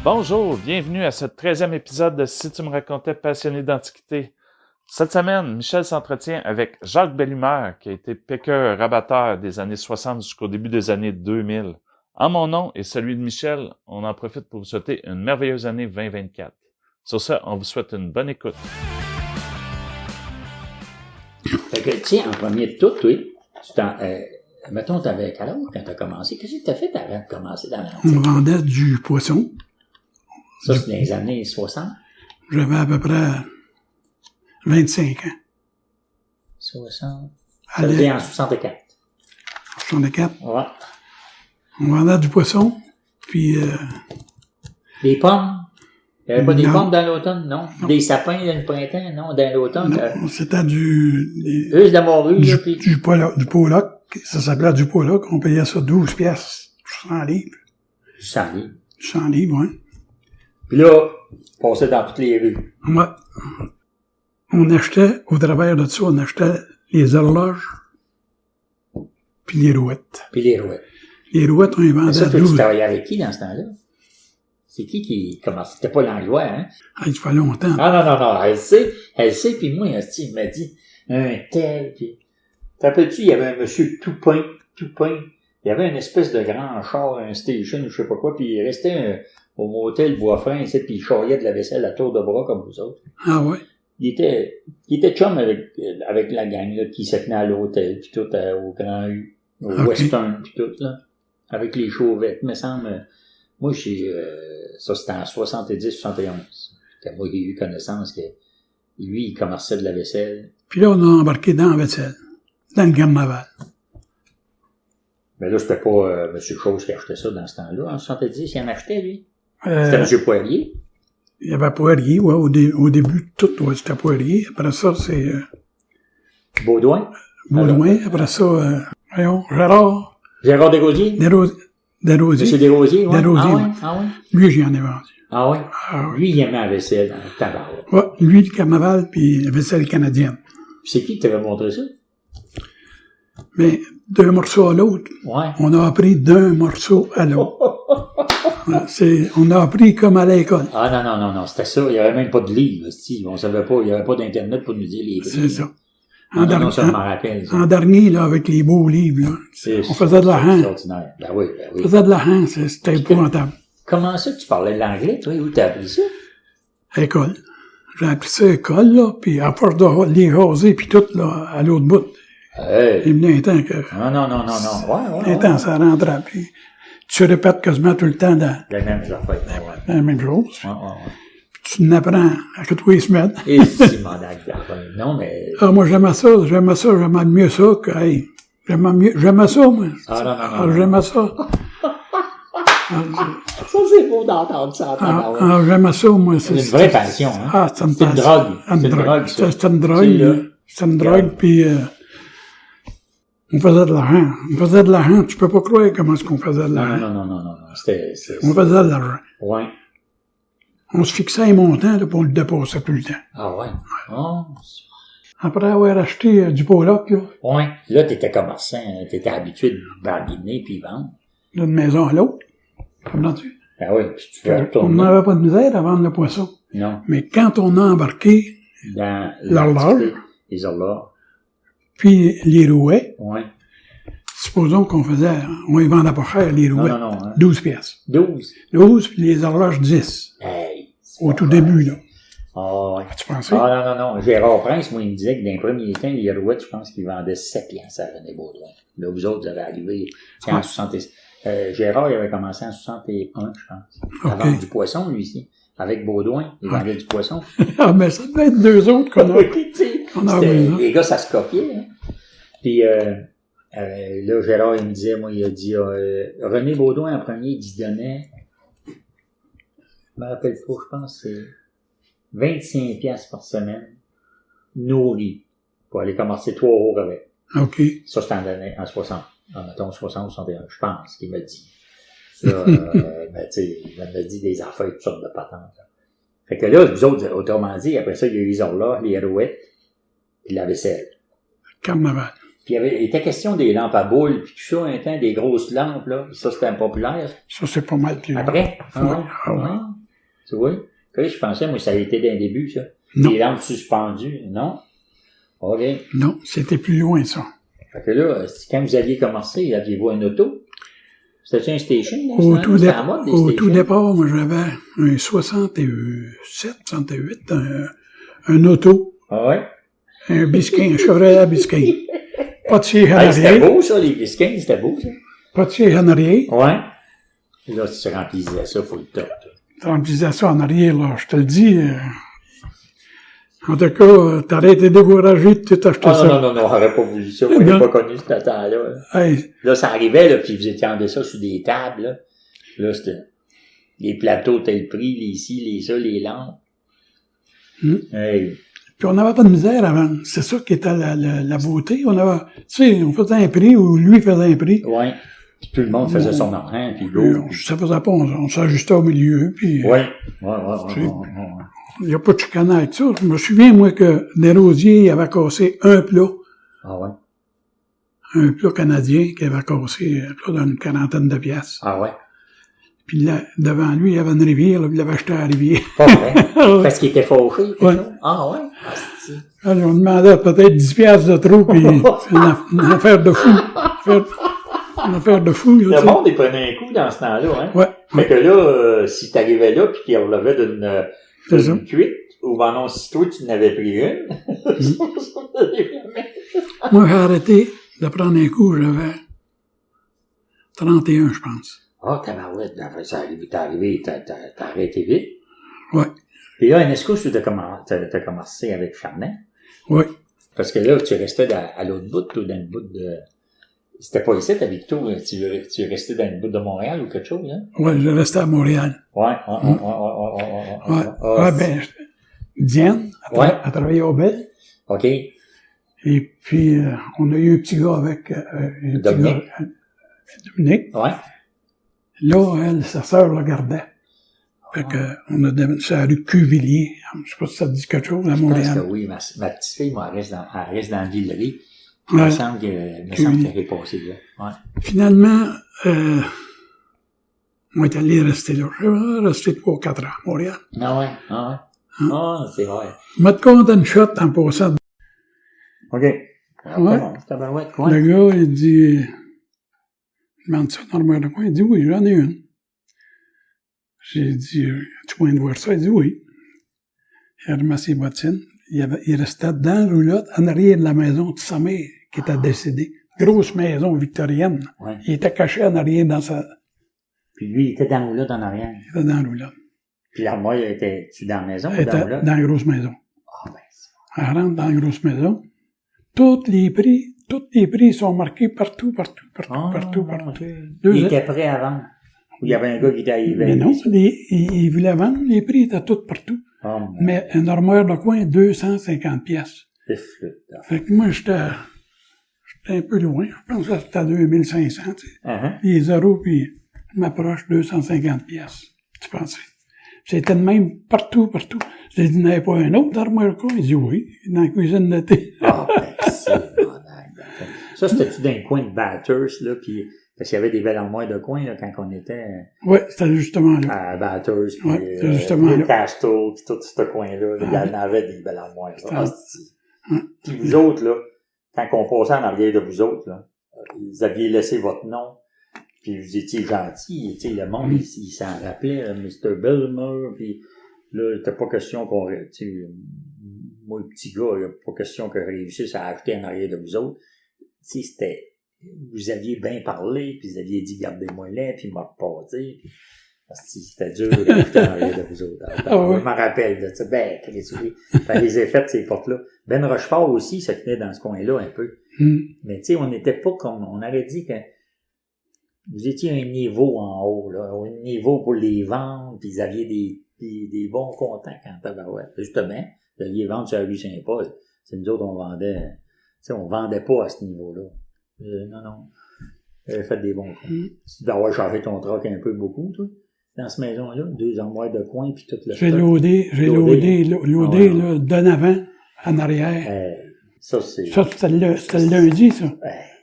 Bonjour, bienvenue à ce 13e épisode de Si tu me racontais passionné d'Antiquité. Cette semaine, Michel s'entretient avec Jacques Bellumeur, qui a été piqueur-rabatteur des années 60 jusqu'au début des années 2000. En mon nom et celui de Michel, on en profite pour vous souhaiter une merveilleuse année 2024. Sur ce, on vous souhaite une bonne écoute. Fait que, tiens, en premier de tout, toi, mettons, t'avais quel âge quand t'as commencé? Qu'est-ce que t'as fait avant de commencer dans l'antique? On vendait du poisson. Ça, c'est dans les années 60? J'avais à peu près 25 ans. 60? C'était en 64. 64. Ouais. On vendait du poisson, puis... Des pommes? Il n'y avait pas des Non. pommes dans l'automne, non? Des sapins dans le printemps, non? Dans l'automne? non, c'était du Juste de la morue, là, puis... du poloc. Ça s'appelait du poloc. On payait ça 12 piastres pour 100 livres. Du sang-livre. 100 livres, oui. Puis là, on passait dans toutes les rues. Ouais. On achetait, au travers de ça, on achetait les horloges, puis les rouettes. Puis les rouettes. Les rouettes, on les vendait Ça, à toi, tu 12. travaillais avec qui dans ce temps-là? C'est qui commençait? C'était pas l'Anglois, hein? Ah, il fait longtemps. Ah non, elle sait, puis moi, il m'a dit, un tel, puis... Te rappelles-tu, il y avait un monsieur Toupin, il y avait une espèce de grand char, un station, je sais pas quoi, puis il restait au motel Boisfin, puis il charriait de la vaisselle à tour de bras comme vous autres. Ah ouais. Il était chum avec la gang, là, qui se tenait à l'hôtel, puis tout, au Grand U, au Okay. Western, puis tout, là, avec les chauvettes, me semble. Moi, ça, c'était en 70-71. Moi, j'ai eu connaissance que lui, il commerçait de la vaisselle. Puis là, on a embarqué dans la vaisselle, dans le Gammaval. Mais là, c'était pas M. Chose qui achetait ça dans ce temps-là. En 70, il en achetait, lui. C'était M. Poirier. Il y avait Poirier, ouais, au début, tout, ouais, c'était Poirier. Après ça, c'est Baudouin. Baudouin. Après ça, voyons, Gérard Desrosiers. Desrosiers. M. Desrosiers, ouais. Desrosiers, ouais. Ah ouais? Lui, j'en ai vendu. Ah ouais? Ah ouais. Lui, il aimait la vaisselle dans le tabac. Ouais, lui, le Gammaval, puis la vaisselle canadienne. Puis c'est qui t'avait montré ça? Mais d'un morceau à l'autre, Ouais. on a appris d'un morceau à l'autre. On a appris comme à l'école. Ah non, c'était ça. Il n'y avait même pas de livre, si. On savait pas, il n'y avait pas d'Internet pour nous dire les prix. C'est ça. Non, ça, je m'en rappelle, ça. En dernier, là, avec les beaux livres, là, on faisait de la C'est haine. ordinaire. Ben oui. On faisait de la haine, c'était épouvantable. Comment ça que tu parlais de l'anglais, toi? Où t'as appris ça? École. J'ai appris ça à l'école, là, puis à force de les raser, puis tout, là, à l'autre bout. Hey. Il venait un temps que... Non. Ouais. Un temps, ça rentrait, puis tu répètes quasiment tout le temps La même affaire. Ouais. la même chose. Ouais. Puis tu n'apprends à que tous les semaines. Et si, mon affaire. Non, mais... Ah, moi, j'aimais mieux ça que, hey, j'aimais ça, moi. Non. J'aimais ça. Ça, c'est beau d'entendre ça. J'aimais ça, moi. C'est une vraie passion, hein? Ah, c'est une C'est une passion. drogue. C'est une drogue. ça. C'est une drogue. C'est une drogue, puis on faisait de l'argent. On faisait de l'argent. Tu peux pas croire comment est-ce qu'on faisait de l'argent. Non. C'était... On faisait de l'argent. Ouais. On se fixait un montant, là, puis on le dépassait tout le temps. Ah ouais. Oh. Après avoir acheté du poloc, là, Ouais. Là, t'étais commerçant, hein. T'étais habitué de barguiner puis vendre. d'une maison à l'autre. Comprends-tu? Ben oui, puis tu fais On retourner. n'avait pas de misère à vendre le poisson. Non. Mais quand on a embarqué, Dans l'horloge. Les horloges. puis les rouets, Ouais. supposons qu'on les vendait pas cher, les rouets. Non, hein. 12 piastres. 12. 12, puis les horloges 10. Hey. Au tout début, là. Ah ouais. Tu pensais? Ah non. Gérard Prince, moi, il me disait que dans les premiers temps, les rouettes, je pense qu'ils vendaient 7 piastres à René Baudouin. Là, vous autres, vous avez arrivé, c'est en 60. Gérard, il avait commencé en 61, je pense. À vendre du poisson, lui, ici. Avec Baudouin, il vendait du poisson. Ah, mais ça devait être deux autres qu'on a. Les gars, ça se copiait, hein. Puis, là, Gérard, il me disait, moi, il a dit, René Baudouin, en premier, il se donnait, je me rappelle pas, je pense, c'est 25 piastres par semaine, nourri, pour aller commencer 3 jours avec. OK. Ça, c'était en 60. Mettons 60, 61, je pense qu'il m'a dit. Là, ben, tu sais, il m'a dit des affaires, toutes sortes de patentes. Là. Fait que là, vous autres, autrement dit, après ça, il y a eu les horloges, les rouettes, puis la vaisselle. Carnaval. Puis il était question des lampes à boules, puis tout ça, un temps, des grosses lampes, là. Ça, c'était populaire. Ça, c'est pas mal plus. Après? Ouais. Ah ouais. Tu vois? Que je pensais, moi, ça a été d'un début, ça. Non. Les lampes suspendues, non? OK. Non, c'était plus loin, ça. Fait que là, quand vous aviez commencé, aviez-vous un auto? C'était-tu un station? Là, Au tout tout départ, moi, j'avais un 67, 68, un auto, Ah ouais? un Biscayne, un Chevrolet Biscayne. Pas de siège en Hey, c'était arrière. beau, ça, les Biscaynes, c'était beau, ça. Pas de siège en arrière. Ouais. Et là, si tu remplissais ça, faut le top. Tu remplissais ça en arrière, là, je te le dis. En tout cas, t'aurais été découragé de tout acheter Ah ça. non, on n'aurait pas voulu ça. On n'aurait pas connu ce temps-là. Hey, Là, ça arrivait, là, puis vous étendez ça sur des tables, là. Là, c'était les plateaux tel prix, les ci, les ça, les lampes. Hey. puis on n'avait pas de misère avant. C'est ça qui était la beauté. On avait, tu sais, on faisait un prix ou lui faisait un prix. Ouais. Puis tout le monde faisait son argent, puis Puis go. ça faisait pas, on s'ajustait au milieu, puis Ouais. Ouais. il n'y a pas de chicanage avec ça. Je me souviens, moi, que Desrosiers avait cassé un plat. Ah ouais. Un plat canadien qui avait cassé un plat d'une quarantaine de piastres. Ah ouais. Puis là, devant lui, il y avait une rivière, là, puis il avait acheté à la rivière. Pas vrai. Parce qu'il était fauché. Ouais. Ah ouais. Ah, c'est... Alors, on demandait peut-être 10 piastres de trop, puis c'est une affaire de fou. Une affaire de fou, là, Le tu sais. monde, il prenait un coup dans ce temps-là, hein. Ouais. Fait que là, si t'arrivais là, puis qu'il relevait C'est ça. d'une cuite, ou ben non, si toi, tu n'avais pris une, Moi, j'ai arrêté de prendre un coup, j'avais 31, je pense. Ah, tabarouette, t'es arrivé, t'as arrêté vite. Ouais. Puis là, Enesco, t'as commencé avec Fernand. Ouais. Parce que là, tu restais à l'autre bout, toi, dans le bout de... C'était pas ici, ta Victo, tu restais dans le bout de Montréal ou quelque chose, hein? Ouais, je restais à Montréal. Ouais. Ouais, ben, Diane, a travaillé au Bel. OK. Et puis, on a eu un petit gars avec, Dominique. Dominique. Ouais. Là, elle, sa sœur la gardait. Fait que, on a c'est la rue Cuvillier. Je sais pas si ça te dit quelque chose, à Je pense Montréal. que oui, ma petite fille, moi, elle reste dans la Villerie. Ouais. Il me semble qu'elle est passée là. Ouais. Finalement, on est allé rester là. Je suis resté 3 ou 4 ans à Montréal. Ah ouais. Ah, c'est vrai. Je me compte une shot en passant. OK. Ouais. Tabarouette, quoi? Le gars, il dit, je demande ça dans le de coin. Il dit, oui, j'en ai une. J'ai dit, tu viens de voir ça? Il dit, oui. Il a ramassé ses bottines. Il restait dans la roulotte, en arrière de la maison de sa mère, qui était décédée. Grosse maison victorienne. Ouais. Il était caché en arrière dans sa... Puis lui, il était dans la roulotte en arrière. Il était dans la roulotte. Puis l'armoire, était-tu dans la maison Il ou dans la était roulotte? dans la grosse maison. Ah, ben, c'est... Elle rentre dans la grosse maison. Tous les prix sont marqués partout. OK. Il était prêt à vendre. Ou il y avait un gars qui était arrivé. Mais non, il voulait vendre, les prix étaient tous partout. Oh, Mais une armoire de coin, 250 pièces. Fait que moi, j'étais un peu loin. Je pense que c'était à 2500, tu sais. Les zéros, puis je m'approche 250 pièces. Tu pensais? C'était de même partout. J'ai dit, il n'y avait pas un autre armoire de coin? Il dit oui, dans la cuisine de thé. Ah, ben, c'est malade. Ça, c'était-tu dans le coin de Bathurst, là, puis... Parce qu'il y avait des belles armoires de coin, là, quand on était... Ouais, c'était justement là. À Bathurst, puis c'était justement là. Castle, puis tout ce coin-là. Il y en avait des belles armoires. Puis vous autres, là, quand on passait en arrière de vous autres, là, vous aviez laissé votre nom, puis vous étiez gentil, tu sais, le monde, il s'en rappelait, Mr. Belmer, puis là, il n'était pas question qu'on... Tu sais, moi, le petit gars, il n'y a pas question que je réussisse à acheter en arrière de vous autres. Tu sais, c'était... Vous aviez bien parlé, puis vous aviez dit gardez-moi là, puis il m'a reparti. C'était dur d'acheter en arrière de vous autres. Je m'en rappelle de ça. Ben, les effets de ces portes-là. Ben Rochefort aussi se tenait dans ce coin-là un peu. Mais tu sais, on n'était pas comme... On avait dit que vous étiez à un niveau en haut, là, un niveau pour les vendre, puis vous aviez des bons contacts en tabarouette. Justement, vous alliez vendre sur la rue Saint-Paul. C'est nous autres, on vendait... Tu sais, on vendait pas à ce niveau-là. Non. J'avais fait des bons coups. Tu dois avoir chargé ton troc un peu beaucoup, toi, dans cette maison-là. 2 armoires de coin, puis tout le J'ai loadé, là, d'en avant, en arrière. Ça, c'était le lundi, ça.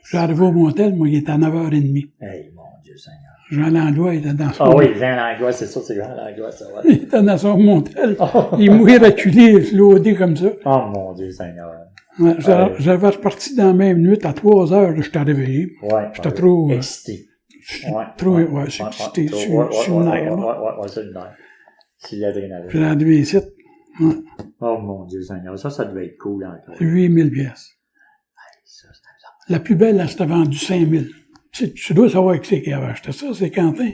J'arrivais au motel, moi, il était à 9h30. Hey, mon Dieu Seigneur. Jean Langlois, il était dans son... Ah oui, Jean Langlois, c'est ça, c'est Jean Langlois, ça va. Il était dans son montel. Il mouillait reculé, flotté comme ça. Oh mon Dieu Seigneur. Ouais, j'avais reparti dans la même nuit, à 3 heures, là, j'étais réveillé. Ouais. J'étais trop... excité. Ouais, c'est excité, sur le nerf. Ouais, c'est le nerf. C'est l'adrénaline. Puis rendu ici, ouais. Oh mon Dieu Seigneur, ça devait être cool encore. 8000 pièces. Ça, c'était bizarre. La plus belle, elle s'était vendue 5000. Tu dois savoir qui c'est qui avait acheté ça, c'est Quentin.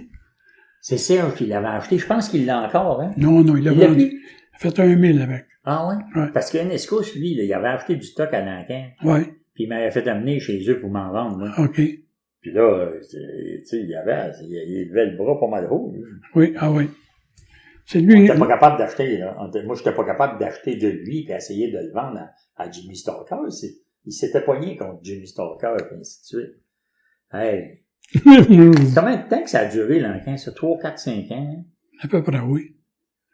C'est Serge qui l'avait acheté. Je pense qu'il l'a encore, hein? Non, il l'a vendu. Il a fait 1000 avec. Ah ouais? Parce que Nescouche, lui, là, il avait acheté du stock à Lancan. Ouais. Puis il m'avait fait amener chez eux pour m'en vendre, là. OK. Puis là, tu sais, il levait le bras pas mal haut, lui. Oui, ah oui. C'est lui. On n'était pas capable d'acheter, là. Moi, j'étais pas capable d'acheter de lui puis essayer de le vendre à Jimmy Stalker. Il s'était pogné contre Jimmy Stalker et ainsi de suite. Hey. Combien de temps que ça a duré, l'encan, ça? 3, 4, 5 ans, hein? À peu près, oui.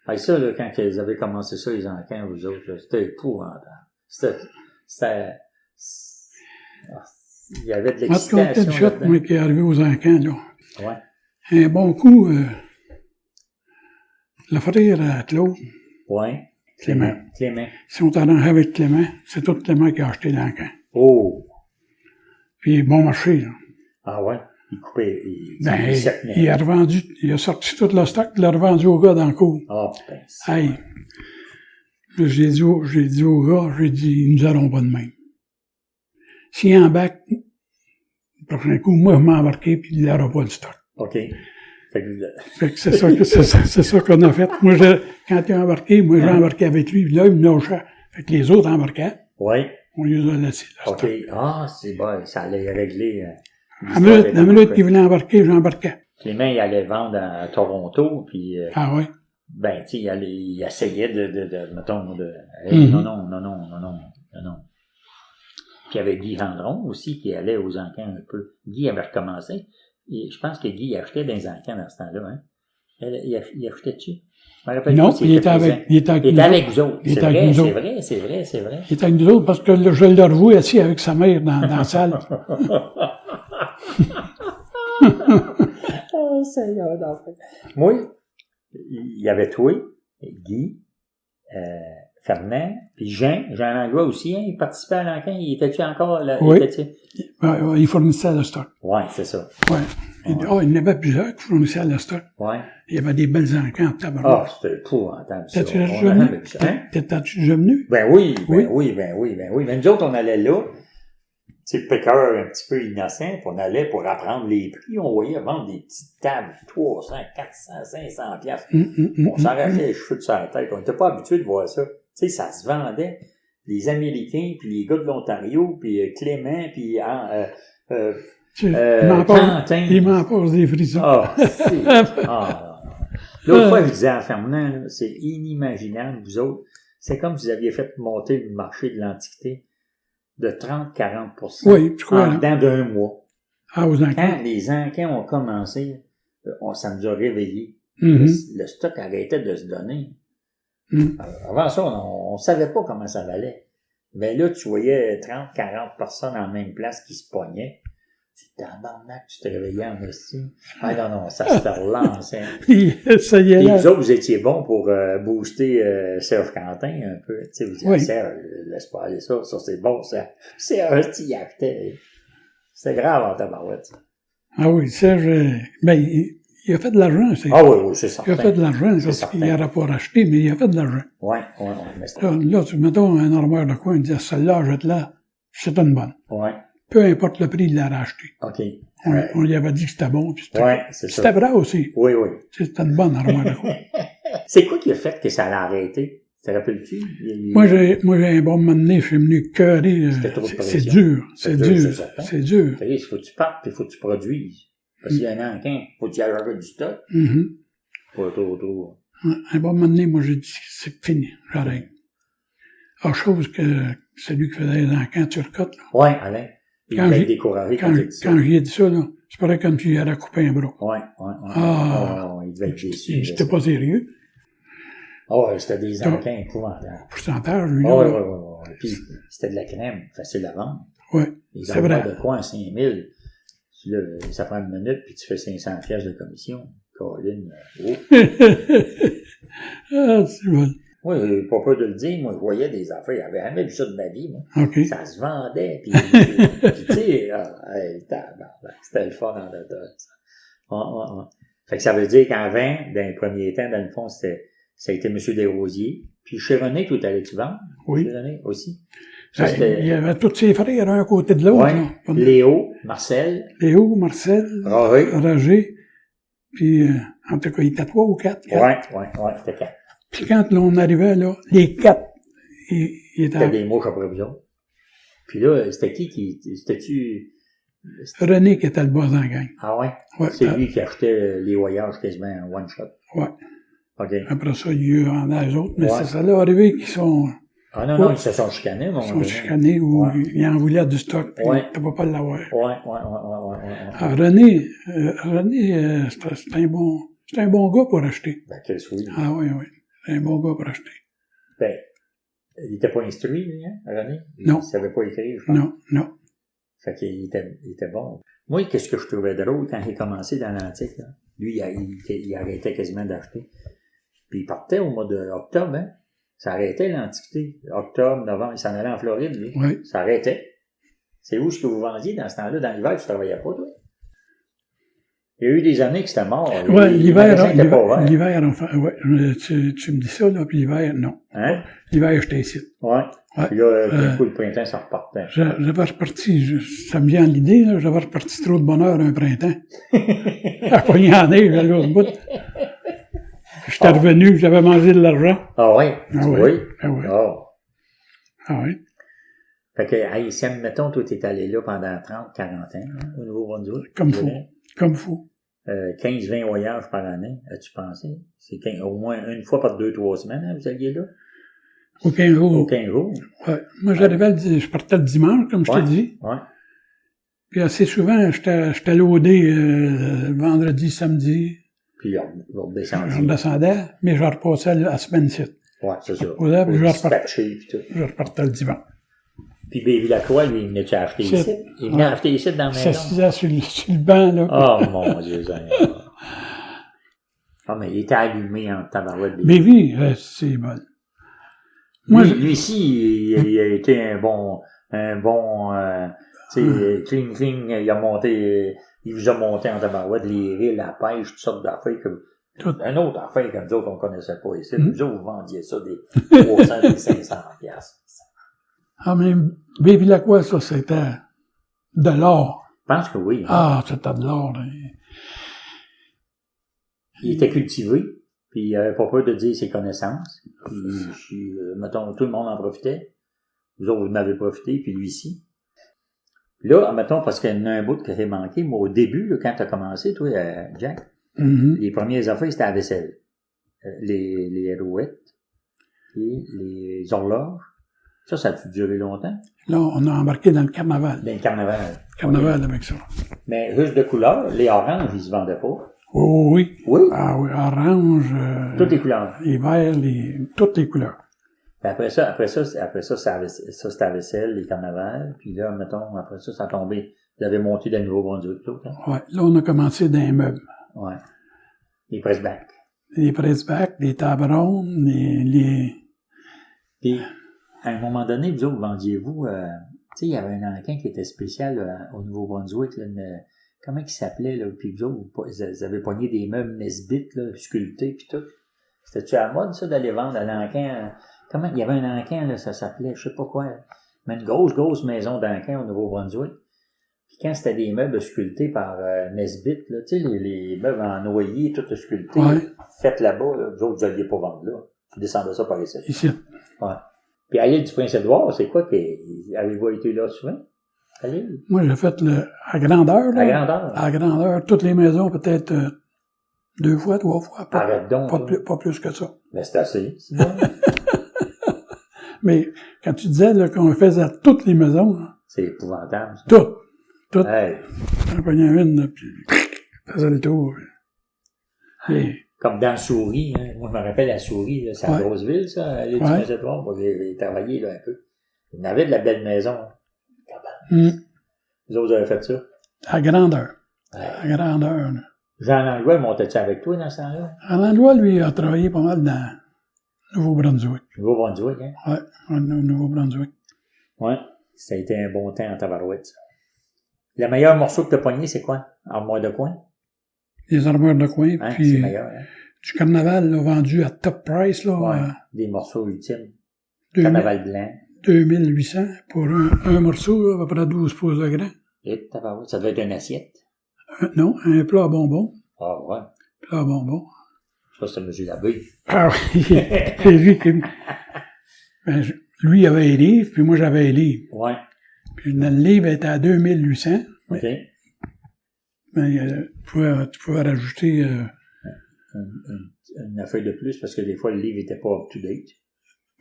Hey, ça, là, quand ils avaient commencé ça, les encans, vous autres, là, c'était épouvantable. C'était, il y avait de l'excitation. En tout cas, shot, moi, qui est arrivé aux encans, là. Ouais. Un bon coup, le frère Claude. Ouais. Clément. Ils sont arrangés avec Clément. C'est tout Clément qui a acheté l'encan. Oh. Puis, bon marché, là. Ah ouais? Il coupait, il a revendu, il a sorti tout le stock, il l'a revendu au gars dans le cours. Ah, ben, hey. J'ai dit au gars, nous allons pas de même. S'il embarque, le prochain coup, moi, je m'embarquer, puis il n'aura pas le stock. OK. Fait que c'est ça qu'on a fait. Moi, quand il a embarqué, moi, j'ai embarqué avec lui, puis là, il me lâchait. Fait que les autres embarquaient. Oui. On les a laissés, là. OK. Ah, c'est bon, ça allait régler, la minute qu'il voulait embarquer, j'embarquais. Clément, il allait vendre à Toronto, puis... ah oui? Ben, tu sais, il essayait mettons, non. Puis il y avait Guy Gendron aussi, qui allait aux encans un peu. Guy avait recommencé. Et je pense que Guy achetait des encans dans ce temps-là, hein. Il achetait-tu? Je me rappelle non, pas, il était avec vous autres. C'est vrai. Il était avec nous autres parce que je l'ai revu assis avec sa mère dans la salle. Oh, Seigneur d'enfer. Moi, il y avait toi, Guy, Fernand, puis Jean Langlois aussi, hein, il participait à l'encan, il était-tu encore là? Oui. Il fournissait le stock. Ouais, c'est ça. Ouais. Il y en avait plusieurs qui fournissaient le stock. Ouais. Il y avait des belles encans en tabarouette. Ah, c'était épouvantable, ça. T'es-tu déjà venu? T'es-tu déjà venu? Ben oui. Mais nous autres, on allait là, tu sais, péceur un petit peu innocent, puis on allait pour apprendre les prix, on voyait vendre des petites tables, 300, 400, 500 piastres. On s'arrachait les cheveux de sa tête. On n'était pas habitué de voir ça. Tu sais, ça se vendait. Les Américains, puis les gars de l'Ontario, puis Clément, puis Quentin. Il m'en passe des frissons. Ah, c'est... L'autre fois, je disais à Fernand, c'est inimaginable, vous autres. C'est comme si vous aviez fait monter le marché de l'Antiquité de 30-40%. Oui, je crois. En dedans d'un mois. Ah, aux encans. Quand les encans ont commencé, ça nous a réveillés. Le stock arrêtait de se donner. Avant ça, on savait pas comment ça valait. Mais là, tu voyais 30-40 personnes en même place qui se pognaient. Tu te réveillais en estime. Ah non, ça se relançait. Ça y est. Et vous autres, vous étiez bons pour booster Serge Quentin un peu. Tu sais, vous disiez, Serge, laisse pas aller ça c'est bon, ça. Serge, il achetait. C'est grave en tabarouette. Ah oui, Serge, il a fait de l'argent, c'est. Ah oui, c'est certain. Il a fait de l'argent, parce qu'il n'aurait pas racheté, mais il a fait de l'argent. Ouais, mais c'est là, tu mettons un armoire de coin, il dit, celle-là, jette-la, c'est une bonne. Ouais. Peu importe le prix, il l'a racheté. OK. On lui avait dit que c'était bon, puis c'est ça. C'était vrai aussi. Oui. C'était une bonne armoire de coin. C'est quoi qui a fait que ça l'a arrêté? Te rappelles-tu? Moi, j'ai un bon moment donné, je suis venu cœurer. C'est dur. C'est dur. Il faut que tu partes, puis il faut que tu produises. Parce qu'il y en a un faut que tu ailles du stock. Pas trop. Un bon moment donné, moi, j'ai dit, c'est fini, j'arrête. Autre chose que celui qui faisait les encans Turcotte, là. Ouais, Alain. Quand j'y ai dit ça, là, c'est pareil comme si il avait coupé un bras. Ouais. Il devait être déçu. C'était pas sérieux. C'était des encans épouvantables. Pourcentage, lui, là. Puis, c'était de la crème, facile à vendre. Ouais, c'est vrai. De quoi, à 5 000? Là, ça prend une minute, puis tu fais 500 pièces de commission. Colin, Ah, c'est bon. Moi, pas peur de le dire, moi, je voyais des affaires. J'avais jamais vu ça de ma vie, moi. OK. Ça se vendait, puis tu sais, c'était le fun en dedans. Fait que ça veut dire qu'avant, dans les premiers temps, dans le fond, ça a été M. Desrosiers. Puis chez René, tout allait-tu vendre? Oui. Chez René aussi. Ça, il y avait tous ses frères, un à côté de l'autre. Ouais. Léo, Marcel, Roger. Puis, en tout cas, il était 3 ou 4. Ouais, c'était 4. Puis quand là, on arrivait, là, les 4, ils étaient... C'était des mouches après vous autres. Puis là, c'était c'était-tu... René qui était le boss en gang. Ah ouais? C'est lui qui achetait les voyages quasiment en one shot. Ouais. OK. Après ça, il y a eu en les autres, mais c'est ça là arrivé qu'ils sont... Ah non, ils se sont chicanés, Ils sont chicanés ou ils en voulaient du stock, puis tu peux pas l'avoir. Ouais. Ah, René, c'est un bon gars pour acheter. Ben, quel souhait. Ah oui. C'est un bon gars pour acheter. Ben, il était pas instruit, lui, hein, René? Non. Il savait pas écrire, je pense. Non. Fait qu'il était bon. Moi, qu'est-ce que je trouvais drôle quand il commençait dans l'antique, là? Lui, il arrêtait quasiment d'acheter. Puis il partait au mois d'octobre, hein? Ça arrêtait l'Antiquité. Octobre, novembre, il s'en allait en Floride, lui. Oui. Ça arrêtait. C'est où ce que vous vendiez dans ce temps-là? Dans l'hiver, tu travaillais pas, toi? Il y a eu des années que c'était mort. Oui, l'hiver, enfin, ouais, tu me dis ça, là, puis l'hiver, non. Hein? L'hiver, j'étais ici. Ouais. Puis là, d'un coup, le printemps, ça repartait. J'avais reparti, ça me vient à l'idée, là, j'avais reparti trop de bonheur un printemps. À poigner en neige, à l'autre bout. J'étais revenu, j'avais mangé de l'argent. Ah ouais? Oui? Ah oui. Ah oui. Fait que, hey, si, admettons, toi, t'es allé là pendant 30, 40 ans, hein, au Nouveau-Brunswick. Comme fou. 15-20 voyages par année, as-tu pensé? C'est au moins une fois par 2-3 semaines, hein, vous alliez là? Au 15 jours. Au 15 jours. Ouais. Moi, j'arrivais je partais le dimanche, comme je t'ai dit. Ouais. Puis assez souvent, j'étais loadé vendredi, samedi. Puis on redescendait. Je redescendais, mais je repassais la semaine ici. Ouais, c'est ça. Je repartais le dimanche. Puis Béville-la-Croix, lui, il venait-tu acheter ici? Il venait acheter ici dans la maison? Il s'assisait sur le banc, là. Oh, mon Dieu, Seigneur. Ah, mais il était allumé en tabarouette. Mais oui, c'est bon. Moi, lui ici, il a été un bon, tu sais, cling, il a monté, il vous a monté en tabarouette, les rilles, la pêche, toutes sortes d'affaires que, une autre affaire que nous autres, on connaissait pas ici. Nous autres, vous vendiez ça des 300, des 500 piastres. Ah, mais Béville-la-Croix, ça, c'était de l'or. Je pense que oui. Hein? Ah, c'était de l'or. Hein. Il était cultivé, puis il avait pas peur de dire ses connaissances. Puis, mettons, tout le monde en profitait. Vous autres, vous en avez profité, puis lui ici. Là, mettons, parce qu'il y en a un bout qui avait manqué, moi, au début, là, quand tu as commencé, toi, Jack, les premières affaires, c'était la vaisselle. Les rouettes, et les horloges. Ça a duré longtemps? Là, on a embarqué dans le carnaval. Dans le carnaval. Carnaval avec ça. Mais juste de couleur, les oranges, ils se vendaient pas. Oh oui. Oui? Ah oui, orange. Toutes les couleurs. Les verts, toutes les couleurs. Après ça, c'était la vaisselle, les carnavals. Puis là, mettons, après ça a tombé. Vous avez monté de Nouveau-Brunswick, hein? Ouais. Là, on a commencé dans les meubles. Ouais. Les presse-bacs. Les presse-bacs, les tables rondes, Puis, à un moment donné, vous autres, vendiez-vous, tu sais, il y avait un encan qui était spécial au Nouveau-Brunswick, là, comment il s'appelait, là, puis vous autres, vous avez pogné des meubles Nesbitt, là, sculptés, puis tout. C'était-tu à la mode, ça, d'aller vendre à l'encan? Il y avait un encan, là, ça s'appelait, je sais pas quoi, mais une grosse maison d'encan au Nouveau-Brunswick. Puis quand c'était des meubles sculptés par Nesbitt, là, tu sais, les meubles en noyer, tout sculptés, faites là-bas, là, vous autres, vous alliez pas vendre là. Tu descendais ça par ici. Ici. Ouais. Puis à l'île du Prince-Édouard, c'est quoi avez-vous été là souvent? À l'île? Moi, j'ai fait à grandeur, là. À grandeur? À grandeur. Toutes les maisons, peut-être 2 fois, 3 fois. Arrête donc. Pas plus que ça. Mais c'est assez. C'est bon. Mais quand tu disais là, qu'on faisait toutes les maisons. Là, c'est épouvantable, ça. Toutes. Hey. On prenait une, là, puis faisait le tour. Et... Comme dans Souris, hein. Moi, je me rappelle la Souris, là, c'est la grosse ville, ça, à l'île du Prince-Édouard. Moi, j'ai travaillé là un peu. Il y avait de la belle maison. Vous autres, vous avez fait ça? À grandeur. À grandeur, là. Jean Langlois, montait-tu avec toi dans ce temps-là? Jean Langlois, lui, a travaillé pas mal dans Nouveau-Brunswick. Nouveau-Brunswick, hein? Ouais, au Nouveau-Brunswick. Ouais. Ça a été un bon temps en tabarouette, ça. Le meilleur morceau que t'as pogné, c'est quoi? Armoire de coin? Les armures de coin, Hein? puis C'est meilleur, hein? du carnaval, là, vendu à top price, là. Ouais. Des morceaux ultimes. 2000, Carnaval blanc. 2800 pour un morceau, là, à peu près 12 pouces de grand. Et tabarouette. Ça devait être une assiette. Non, un plat à bonbons. Ah, ouais. Plat à bonbons. Ça, c'est M. Labbé. Ah oui, c'est lui qui... Ben, lui avait les livres, puis moi j'avais les livres. Ouais. Puis le livre était à 2800. OK. Mais tu pouvais rajouter... Une affaire de plus, parce que des fois, le livre était pas up-to-date.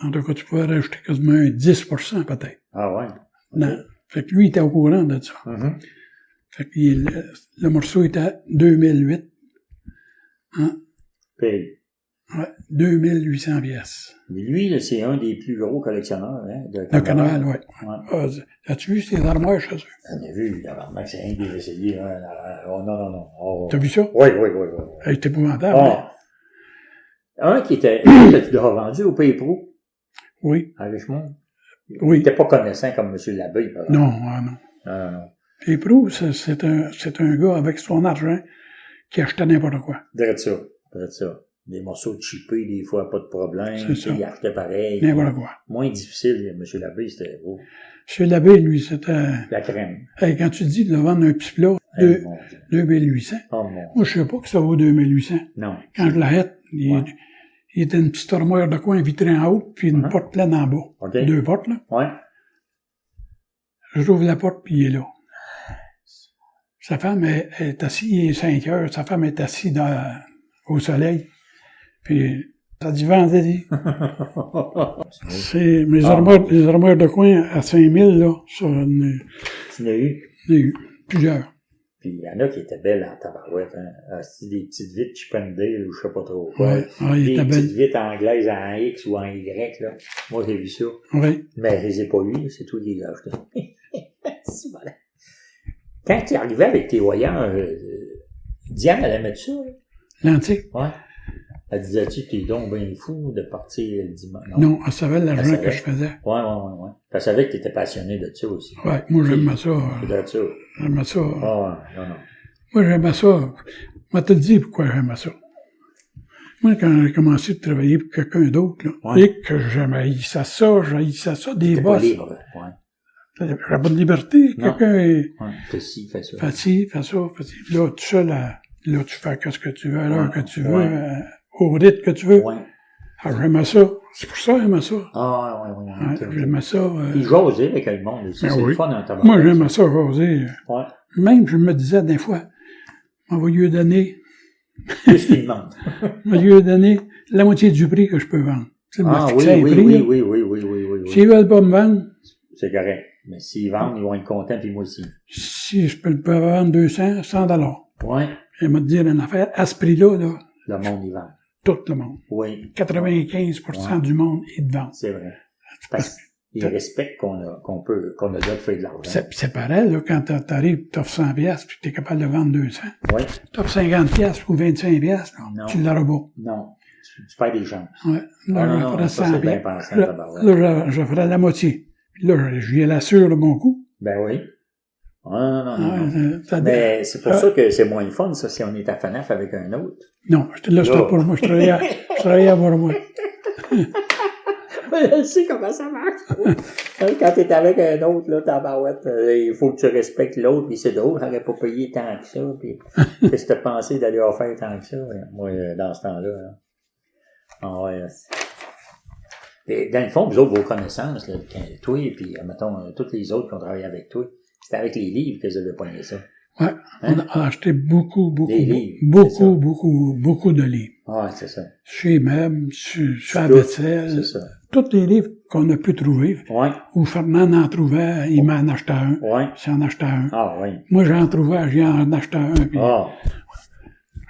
En tout cas, tu pouvais rajouter quasiment un 10% peut-être. Ah, ouais. Okay. Non. Fait que lui, il était au courant de ça. Mm-hmm. Fait que le morceau était à 2008. Hein? Puis, Ouais, 2800 pièces. mais lui, là, c'est un des plus gros collectionneurs, hein, de Le carnaval, ouais. Ouais. Ah, as-tu vu ces armoires chez eux? On a vu, là, c'est un des essayés, hein. Oh, non. Oh. T'as vu ça? Oui. C'est épouvantable. Oh. Un qui était, que tu dois vendu au Pays Pro, Oui. à Richmond. Oui. Il n'était pas connaissant comme M. Labbé, par exemple. Non. Non. Et Pro, c'est un gars avec son argent qui achetait n'importe quoi. Direct ça. Des morceaux chippés, des fois, pas de problème. C'est ça. Il achetait pareil. N'importe quoi. Moins difficile, M. Labbé, c'était beau. Chez l'abbé, lui, c'était... La crème. Hey, quand tu dis de le vendre un petit plat, Hey, mon Dieu. 2800. Oh, mon Moi, je sais pas que ça vaut 2800. Non. Quand je l'arrête, il était une petite armoire de coin vitrée en haut, puis une porte pleine en bas. OK. 2 portes, là. Ouais. J'ouvre la porte, puis il est là. Sa femme est assise, il est 5 heures, sa femme est assise au soleil. Puis, ça dit vendredi. C'est mes armoires, les armoires de coin à 5000, là, sur une, Tu l'as eu? il y a eu plusieurs. Puis il y en a qui étaient belles en tabarouette, hein. C'est des petites vitres Chippendale ou je sais pas trop quoi. Ouais. Ah, il des était petites belle. vitres anglaises en X ou en Y, là. Moi, j'ai vu ça. Oui. Mais je les ai pas eues, c'est tout qui les a achetés. C'est malin. Quand tu arrivais avec tes voyants, Diane, elle aimait ça, là? L'antique. Ouais. Elle disait-tu que t'es donc bien fou de partir le dimanche? Non, elle savait l'argent savait. que je faisais. Ouais. Elle savait que t'étais passionné de ça aussi. Ouais, moi, j'aimais ça. De ça. J'aimais ça. Ah, non. Moi, j'aimais ça. Moi, te le dis pourquoi j'aimais ça. Moi, quand j'ai commencé de travailler pour quelqu'un d'autre, là, et que j'haïssais ça, des T'es boss. pas libre, ouais. J'avais pas de liberté. Non. Quelqu'un est... Ouais, fais ci, fais ça. Fais ci, fais ça, fais ci. Là, tout seul, là, tu fais ce que tu veux, à l'heure que tu veux, au rythme que tu veux. Ouais. Ah, j'aimais ça. C'est pour ça que j'aimais ça. Ah, ouais. Okay. J'aimais ça. Puis jaser avec le monde aussi, Ben c'est oui. le fun dans ta Moi, j'aimais ça, jaser. Ouais. Même, je me disais des fois, on va lui donner, Plus qu'il demande. on va lui donner la moitié du prix que je peux vendre. Tu sais, Ah, me fixer un prix, là. oui. S'ils veulent pas me vendre, C'est correct. Mais s'ils vendent, ils vont être contents, puis moi aussi. si je peux le vendre 200, 100 $. Ouais. Et m'a dit une affaire, à ce prix-là, là, Le monde y vend. tout le monde. Oui. 95% du monde est de vente. C'est vrai. Parce qu'ils respectent qu'on a le droit de faire de l'argent. C'est pareil, là, quand t'arrives, t'offres 100 piastres, puis t'es capable de vendre 200. Oui. T'offres 50 piastres ou 25 piastres, Non. tu l'auras pas. Non. Tu perds des chances. Ouais. Là, non, je ferais ça, 100 c'est bien piastres. pensé, tabarouette. Là, je ferais la moitié. Puis là, je lui l'assure de mon coup. Ben oui. Non. Mais Mais c'est pour ça que c'est moins le fun, ça, si on est à FANAF avec un autre. non, là, c'était pour moi. Je travaillais pour moi. Je sais comment ça marche. Quand t'es avec un autre, là, tabarouette, il faut que tu respectes l'autre, puis c'est drôle, j'aurais pas payé tant que ça, puis qu'est-ce que t'as pensé d'aller offrir tant que ça, moi, dans ce temps-là, là. Ah ouais. Et dans le fond, vous autres, vos connaissances, là, toi, et puis, mettons, tous les autres qui ont travaillé avec toi, c'était avec les livres que vous avez pogné ça. Ouais. Hein? On a acheté beaucoup de livres. Ah, c'est ça. Chez Meubles, sur la vaisselle. C'est ça. Tous les livres qu'on a pu trouver. Ouais. Où Fernand en trouvait, il m'en achetait un. Ouais. Puis en achetait un. Ah, oui. Moi, j'en trouvais, j'en achetais un. Puis Ah.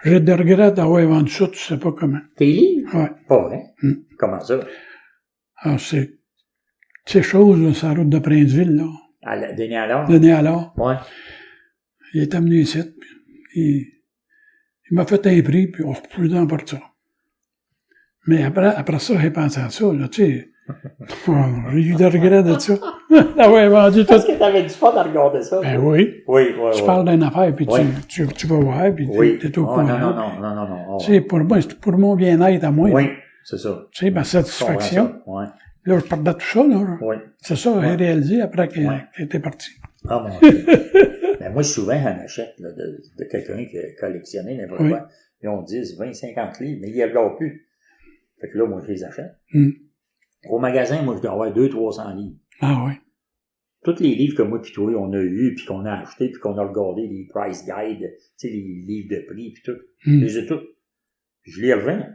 j'ai des regrets d'avoir vendu ça, tu sais pas comment. Tes livres? Ouais. Pas vrai? Comment ça? Alors, c'est ces choses, là, sur la route de Princeville, là. À Denis Allard? Denis Allard. Ouais. il est amené ici, puis il m'a fait un prix, puis on ne plus d'en pour ça. Mais après ça, j'ai pensé à ça, là, tu sais. J'ai eu des regrets de ça. D'avoir vendu tout. Est-ce que t'avais du fun à regarder ça? Ben oui. Oui. Tu parles d'une affaire, puis tu vas voir, puis t'es au courant. Non. Tu sais, pour moi, c'est pour mon bien-être à moi. Oui, c'est ça. Tu sais, ma satisfaction. Ouais. Là, je perdais tout ça, là. Oui. C'est ça, j'ai réalisé après qu'il était parti. Ah, mon Dieu. Ben, moi, souvent, j'en achète, là, de quelqu'un qui a collectionné n'importe quoi. Ils ont 10, 20, 50 livres, mais ils ne regardent plus. Fait que là, moi, je les achète. Au magasin, moi, je dois avoir 200-300 livres. Ah oui. Tous les livres que moi pis toi, on a eu, puis qu'on a acheté, puis qu'on a regardé, les price guides, tu sais, les livres de prix, puis tout. Je les ai tous. Puis je les revends.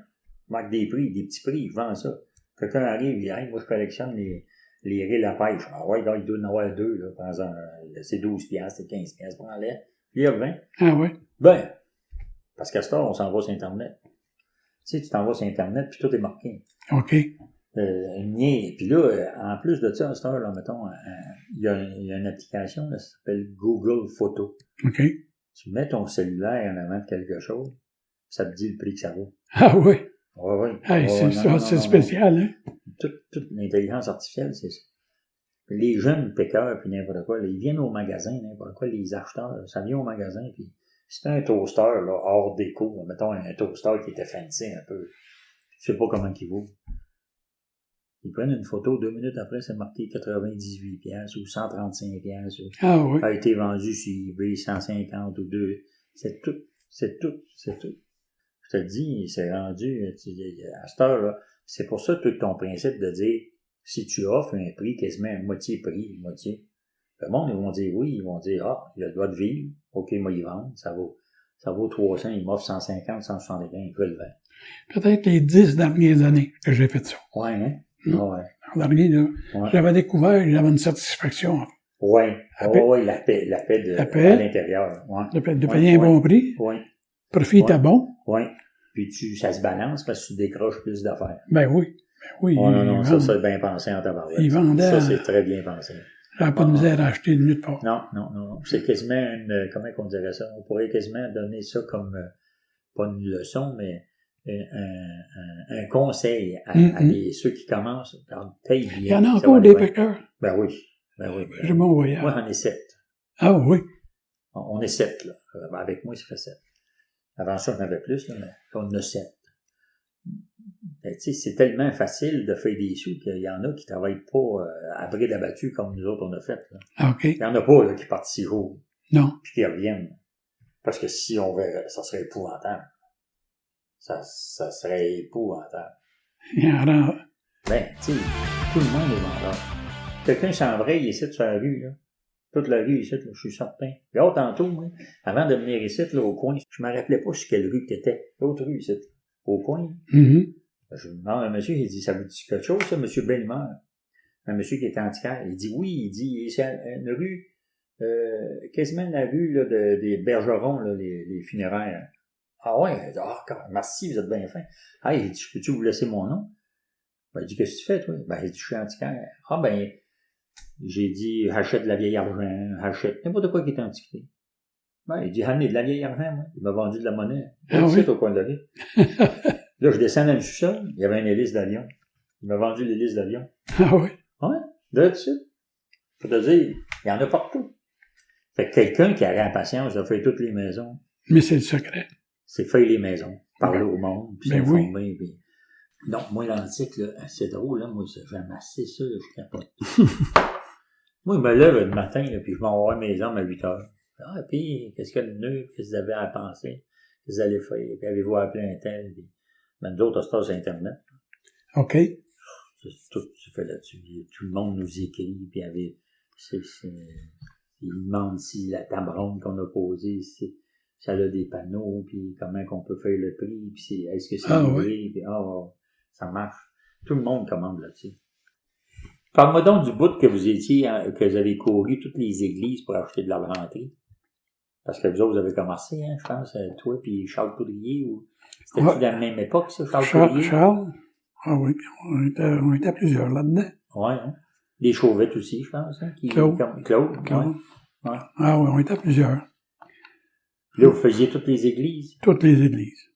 Je marque des prix, des petits prix, je vends ça. Quelqu'un arrive, il dit, hey, moi, je collectionne les rilles à pêche. Ah ouais, là, il doit en avoir deux, là. Par exemple, c'est 12$, c'est 15$, prends-les. Je les revends. Ah oui. Ben, parce qu'à ce temps, on s'en va sur Internet. Tu sais, tu t'en vas sur Internet, puis tout est marqué. OK. Puis là, en plus de ça, à cette heure, là, mettons, il y a une application, là, ça s'appelle Google Photo. OK. Tu mets ton cellulaire en avant de quelque chose, ça te dit le prix que ça vaut. Ah oui. Oui. Hey, c'est spécial, hein? Toute l'intelligence artificielle, c'est ça. Les jeunes piqueurs, puis n'importe quoi, là, ils viennent au magasin, n'importe quoi, les acheteurs, ça vient au magasin, puis c'est un toaster, là, hors déco, là, mettons un toaster qui était fancy un peu. Tu sais pas comment il vaut. Ils prennent une photo, 2 minutes après, c'est marqué 98$ ou 135$. Ou ah oui. A été vendu sur eBay 150 ou 2. C'est tout. Je te le dis, c'est rendu à cette heure-là. C'est pour ça tout ton principe de dire, si tu offres un prix quasiment à moitié prix, le monde, ils vont dire oui, ils vont dire, ah, il a le droit de vivre, ok, moi, il vend, ça vaut 300, il m'offre 150, 175, je vais le vendre. Peut-être les 10 dernières années que j'ai fait ça. Ouais, hein? Ouais. En dernier, là, j'avais découvert, j'avais une satisfaction. Ouais. La paix à l'intérieur. Ouais. De payer un bon prix. Ouais. Profit était bon. Ouais. Puis ça se balance parce que tu décroches plus d'affaires. Ben oui. Oh, non, ça c'est bien pensé en tabarouette. Ils vendaient. Ça, c'est très bien pensé. J'avais pas de misère à acheter une nuit de part. Non. C'est quasiment comment qu'on dirait ça? On pourrait quasiment donner ça comme, pas une leçon, mais un conseil à ceux qui commencent. Paye bien. Il y en a encore des piqueurs. Ben oui. Je m'en voyais. Moi, j'en ai 7. Ah oui. On est 7, là. Avec moi, ça fait 7. Avant ça, j'en avais plus, là, mais on en a 7. Ben, tu sais, c'est tellement facile de faire des sous qu'il y en a qui travaillent pas à bride abattu comme nous autres on a fait. Là. OK. Il y en a pas là, qui partent 6 jours. Non. Puis qui reviennent. Parce que si on verrait, ça serait épouvantable. Ça serait épouvantable. Il y en a. Ben, tu sais, tout le monde est vendeur. Quelqu'un s'embraye ici sur la rue, là. Toute la rue ici, là, je suis certain. Puis tantôt, moi, avant de venir ici, là, au coin, je me rappelais pas sur quelle rue t'étais. L'autre rue ici, au coin. Je demande à un monsieur, il dit, ça vous dit quelque chose, ça, monsieur Bellemare? Un monsieur qui est antiquaire. Il dit oui, il dit, c'est une rue, quasiment la rue, là, des Bergerons, là, les funéraires. Ah ouais, merci, vous êtes bien fin. Ah, il dit, peux-tu vous laisser mon nom? Ben, il dit, qu'est-ce que tu fais, toi? Ben, il dit, je suis antiquaire. Ah, ben, j'ai dit, achète de la vieille argent, achète n'importe quoi qui est antiqué. Ben, il dit, ramenez de la vieille argent, moi. Il m'a vendu de la monnaie. C'est au coin de la rue. Là, je descends dans le sous-sol, il y avait une hélice d'avion. Il m'a vendu l'hélice d'avion. Ah oui? Ouais, de suite. Faut te dire, il y en a partout. Fait que quelqu'un qui a la patience de faire toutes les maisons. Mais c'est le secret. C'est faire les maisons, parler au monde, puis s'informer. Oui. Puis... Donc, moi, l'antique, là, c'est drôle, là, moi, j'ai amassé ça, là, je capote. Moi, je me lève le matin, là, puis je m'en vais voir mes hommes à 8 heures. Ah, puis, qu'est-ce qu'il y a de neuf? Qu'est-ce que vous avez à penser? Qu'est-ce que vous allez faire? Puis, avez-vous appelé un tel? Puis, ben, nous autres, c'est sur Internet. OK. Tout se fait là-dessus. Tout le monde nous écrit, puis ils demandent si la table ronde qu'on a posée, ça a des panneaux, puis comment qu'on peut faire le prix, puis est-ce que c'est livré, puis ça marche. Tout le monde commande là-dessus. Parle-moi donc du bout que vous étiez, que vous avez couru toutes les églises pour acheter de la rentrée. Parce que vous autres, vous avez commencé, hein, je pense, toi puis Charles Poudrier, ou c'était-tu dans la même époque, ça, Charles Poudrier? Charles? Ah oui, on était plusieurs là-dedans. Ouais, hein. Les Chauvettes aussi, je pense, hein, Claude. Ouais. Ah oui, on était plusieurs. Puis là, vous faisiez toutes les églises? Toutes les églises.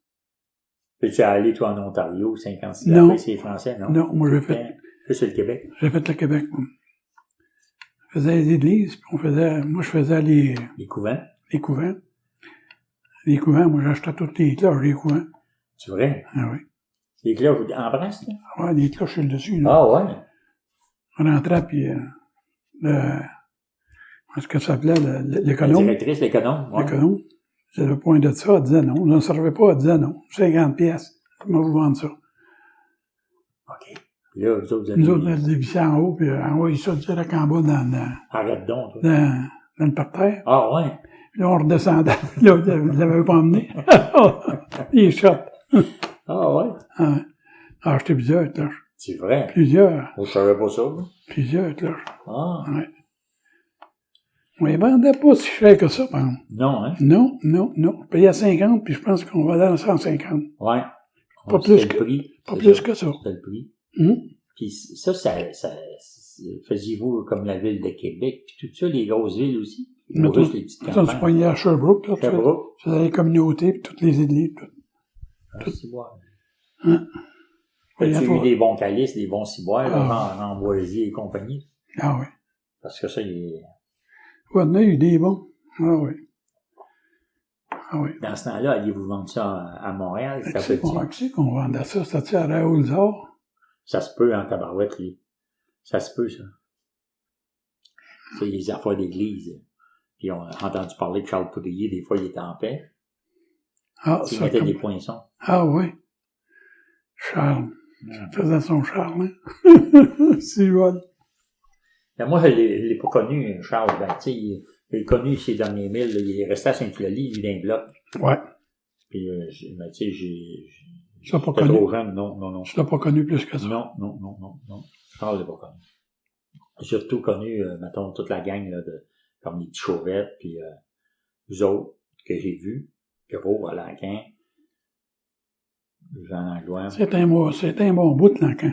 Puis tu es allé, toi, en Ontario, 56 non. Après, c'est français, non? Non, moi, j'ai fait... Plus c'est le Québec? J'ai fait le Québec, moi. Je faisais les églises, puis moi, je faisais les... Les couvents? Les couvents. Les couvents, moi, j'achetais toutes les cloches des couvents. C'est vrai? Ah oui. Les cloches en brasse, là? Ouais, les cloches sur le dessus, là. Ah ouais? On rentrait, puis est-ce que ça s'appelait l'économe? La directrice, l'économe. Ouais. L'économe. C'est le point de ça, elle disait non. On ne servait pas, elle disait non. 50 pièces. Comment vous vendre ça? OK. Puis là, vous autres, Nous autres, on dévissait en haut, puis envoyait ça direct en bas arrête donc, toi. dans le parterre. Ah ouais? Puis là, on redescendait. Là, vous l'avez pas emmené. Il chope. Ah ouais? Ah, acheté plusieurs cloches. C'est vrai? Plusieurs. Moi, je savais pas ça, moi. Plusieurs cloches. Ah. Ouais. On les vendait pas si cher que ça, par exemple. Non, hein? Non. Je payais 50, puis je pense qu'on vendait à 150. Ouais. Pas plus que, que, prix. pas plus que ça. C'était le prix. Hum. Puis ça, faisiez-vous comme la ville de Québec, puis tout ça, les grosses villes aussi? Ou juste les petites campagnes? Tu pognais à Sherbrooke, là. Sherbrooke? Tu faisais les communautés, puis toutes les églises, tout. Ah, ciboire. Hein? As-tu eu des bons calices, des bons ciboires, en Boisier et compagnie? Ah oui. Parce que ça, il est... Ouais, on a eu des bons. Ah oui. Ah oui. Dans ce temps-là, alliez-vous vendre ça à Montréal? C'est qu'on vendait ça, c'était-tu à Raoul-Zard? Ça se peut en tabarouette, lui. Ça se peut, ça. C'est les affaires d'église. Puis on a entendu parler de Charles Poudrier, des fois, il était en paix. Ah, il mettait des poinçons. Ah oui. Charles. Ça faisait son charme, hein? C'est bon. Ben, moi, je l'ai pas connu, Charles. Ben, tu sais, il est connu ces derniers milles. Il est resté à Saint-Eulalie, lui, d'un bloc. Ouais. Puis, ben, tu sais, tu l'as pas connu? Trop jeune, non. Tu l'as pas connu plus que ça? Non. Charles l'a pas connu. J'ai surtout connu, mettons, toute la gang, là, comme les petits Chauvettes, puis vous autres, que j'ai vus, Gros, à Lancan, Jean Langlois. C'était un bon bout de Lancan.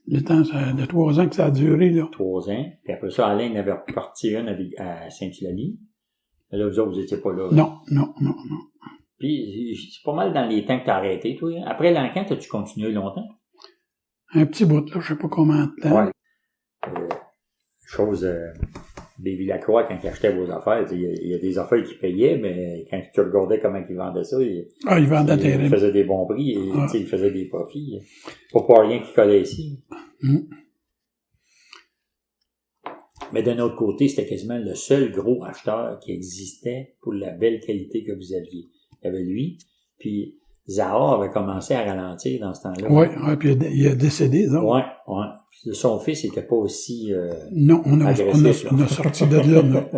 Le temps de 3 ans que ça a duré, là. 3 ans. Puis après ça, Alain en avait reparti une à Saint-Eulalie. Là, vous autres, vous étiez pas là. Non. Puis, c'est pas mal dans les temps que t'as arrêté, toi. Après Lancan, t'as-tu continué longtemps? Un petit bout, là, je sais pas combien de temps. Ouais. Des Villacroix, quand ils achetaient vos affaires, il y a des affaires qu'ils payaient, mais quand tu regardais comment ils vendaient ça, ils faisaient des bons prix et ils faisaient des profits. Pas rien qui collait ici. Mais d'un autre côté, c'était quasiment le seul gros acheteur qui existait pour la belle qualité que vous aviez. Il y avait lui, puis Zahar avait commencé à ralentir dans ce temps-là. Oui, puis il a décédé, non? Ouais. Son fils n'était pas aussi non, on a sorti de là, non.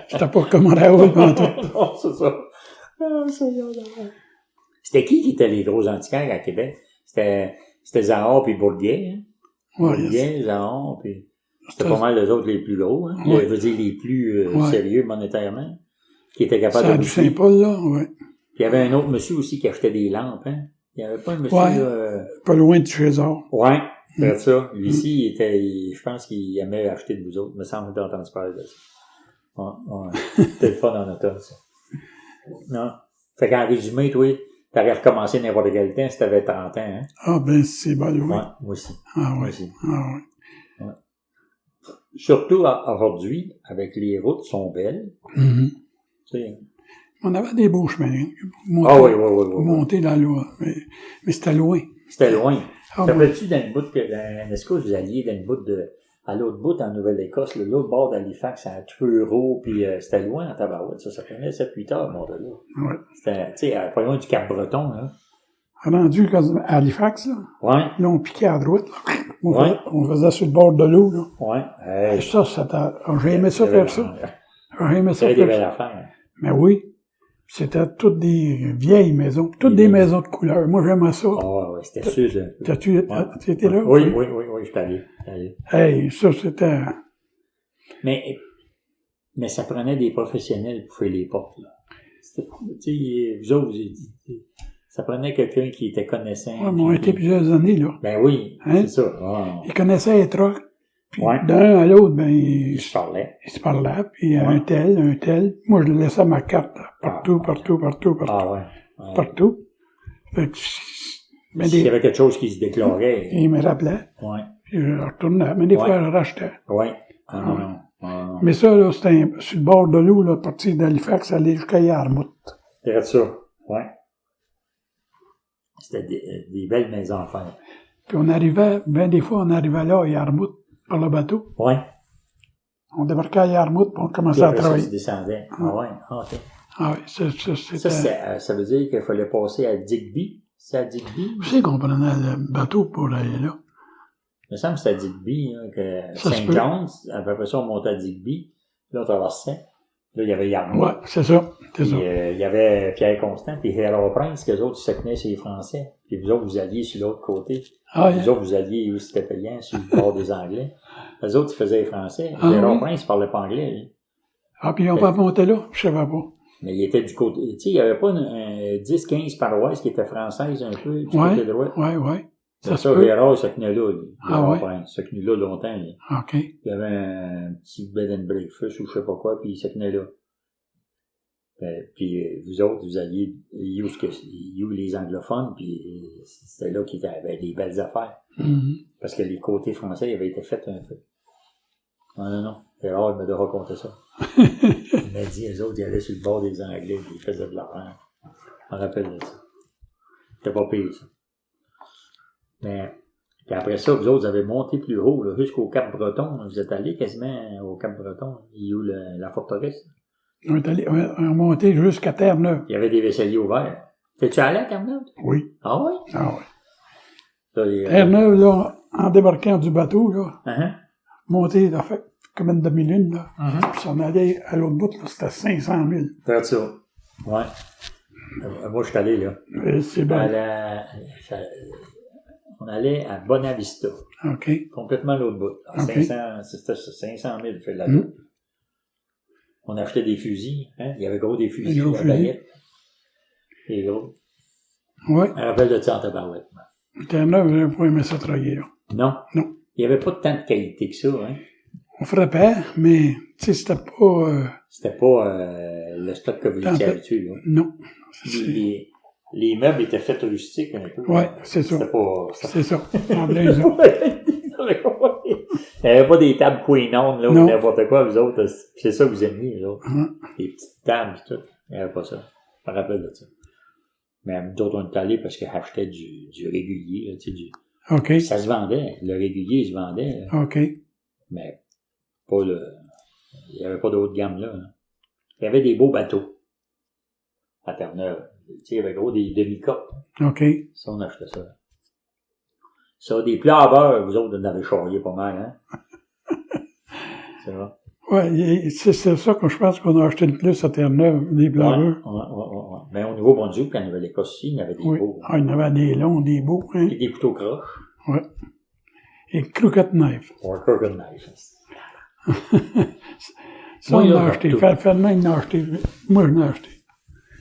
C'était pas comme Raoul pendant tout. Non, c'est ça. C'était qui étaient les gros antiquaires à Québec? C'était Zahar puis Bourguet, hein? Bourguet, Zahar, puis c'était pas mal les autres les plus gros, hein? Je veux dire les plus sérieux monétairement, qui étaient capables de... C'est du Saint-Paul, là, oui. Puis il y avait un autre monsieur aussi qui achetait des lampes, hein? Il y avait pas un monsieur... pas loin du Trésor. Ouais, c'est ça. Lui ici, je pense qu'il aimait acheter de vous autres. Il me semble que j'ai entendu parler de ça. Ouais. C'était le fun en automne, ça. Non. Fait qu'en résumé, toi, t'aurais recommencé n'importe quel temps si t'avais 30 ans, hein? Ah, ben, c'est bon, oui. Ouais, moi aussi. Ah, oui. Moi aussi. Ah, oui. Ouais. Surtout aujourd'hui, avec les routes sont belles. Mm-hmm. Tu sais, on avait des beaux chemins. Monter dans l'eau. Mais c'était loin. C'était loin. Ah, T'appelles-tu dans le bout est-ce que vous alliez dans le bout à l'autre bout en Nouvelle-Écosse, l'autre bord d'Halifax, à Truro, puis c'était loin en tabarouette. Ça prenait 7-8 heures, mon là. Ouais. C'était, tu sais, pas loin du Cap-Breton, là. Rendu à Halifax, là. Ouais. Là, on piquait à droite, là. On faisait sur le bord de l'eau, là. Ouais. Et ça, j'ai aimé ça faire ça. J'ai aimé ça faire ça. Mais oui. C'était toutes des vieilles maisons, toutes des maisons de couleur. Moi, j'aimais ça. Ah, ouais, c'était sûr. Tu étais là? Oui, je suis allé. Hey, ça, c'était... Mais ça prenait des professionnels pour faire les portes, là. Tu sais, vous autres, ça prenait quelqu'un qui était connaissant. Ouais, mais on était plusieurs années, là. Ben oui, hein? c'est ça. Oh. Il connaissait les trucks. Puis d'un à l'autre, ben, ils se parlaient. Ils se parlaient, puis un tel. Moi, je laissais ma carte, là, partout. Ah ouais. Partout. Fait que, s'il y avait quelque chose qui se déclarait. Il me rappelait. Ouais. Puis je retournais. Mais des fois, je rachetais. Ouais. Non. Mais ça, là, c'était sur le bord de l'eau, là, partir d'Halifax, aller jusqu'à Yarmouth. C'est ça. Ouais. C'était des belles maisons à faire. Puis on arrivait, des fois, on arrivait là, à Yarmouth, par le bateau. Ouais. On débarquait à Yarmouth, puis on commençait à travailler. Ça descendait. Ah ouais. OK. Ah oui, c'était... Ça veut dire qu'il fallait passer à Digby. C'est à Digby? Vous savez qu'on prenait le bateau pour aller là. Il me semble que c'était à Digby, hein, que Saint-John's, après ça, on montait à Digby. Là, on traversait. Là, il y avait Yarmouth. Ouais, c'est ça. Il y avait Pierre Constant, puis Hérault Prince, qu'eux autres, ils se tenaient sur les Français. Puis vous autres, vous alliez sur l'autre côté. Vous autres, vous alliez où c'était payant, sur le bord des Anglais. Eux autres, ils faisaient les Français. Hérault Prince, il parlait pas anglais, lui. Ah, puis ils n'ont pas monté là? Je savais pas. Mais il était du côté, tu sais, il n'y avait pas 10-15 paroisses qui étaient françaises un peu, du côté droit. Ouais. Ça, Hérault se tenait là, lui. Ouais? Il se tenait là longtemps, lui. OK. Il y avait un petit bed and breakfast ou je sais pas quoi, puis il se tenait là. Puis vous autres, vous alliez où les anglophones, puis c'était là qu'il y avait des belles affaires. Parce que les côtés français avaient été faits un peu. Non. Hérault, il m'a déjà raconté ça. Il m'a dit, eux autres, ils allaient sur le bord des Anglais, puis ils faisaient de l'argent. Je me rappelle de ça. C'était pas pire, ça. Mais, puis après ça, vous autres, vous avez monté plus haut, là, jusqu'au Cap-Breton. Vous êtes allés quasiment au Cap-Breton. Il y a où la forteresse? On est monté jusqu'à Terre-Neuve. Il y avait des vaisseliers ouverts. T'es-tu allé à Terre-Neuve? Oui. Ah oui? Ah oui. Terre-Neuve, là, en débarquant du bateau, là, monté, ça fait comme une demi-lune, là. Puis on allait à l'autre bout, là, c'était 500 000. C'est ça. Ouais. Moi, je suis allé, là. C'est bon. On allait à Bonavista. OK. Complètement à l'autre bout. Okay. 500 000 fait de la route. On achetait des fusils, hein. Il y avait gros des fusils à baguette. Et gros. Ouais. Je me rappelle de ça en tabarouette. Terre-Neuve, j'avais pas aimé ça travailler, là. Non. Non. Il y avait pas tant de qualité que ça, hein. On frappait, mais, tu sais, c'était pas... C'était pas le stock que vous étiez habitué, là. Non. Les meubles étaient faits rustiques un peu. Ouais, c'est ça. C'était pas... C'est ça. En plein ça. Il n'y avait pas des tables Queen On, là, ou n'importe quoi, vous autres. C'est ça que vous aimiez, là. Les petites tables et tout. Il n'y avait pas ça. Je me rappelle de ça. Mais nous autres, on est allés parce qu'ils achetaient du régulier, là, tu sais, OK. Ça se vendait. Le régulier, il se vendait. Là. OK. Mais pas il n'y avait pas de haute gamme, là. Il y avait des beaux bateaux. À Terre-Neuve. Tu sais, il y avait gros des demi-coques. OK. Ça, on achetait ça. Ça, des plats à beurre, vous autres, vous en avez charrié pas mal, hein? C'est vrai? Ouais, c'est ça que je pense qu'on a acheté le plus à Terre-Neuve, des plats à beurre. Ouais. Mais au Nouveau-Brunswick, puis en Nouvelle-Écosse aussi, il y avait des beaux. Ah, il y en avait des longs, des beaux, hein. Et des couteaux croches. Ouais. Et crooked knife. Ouais, crooked knife. Ça, on a acheté. Fernand, il en a acheté. Moi, je l'ai acheté.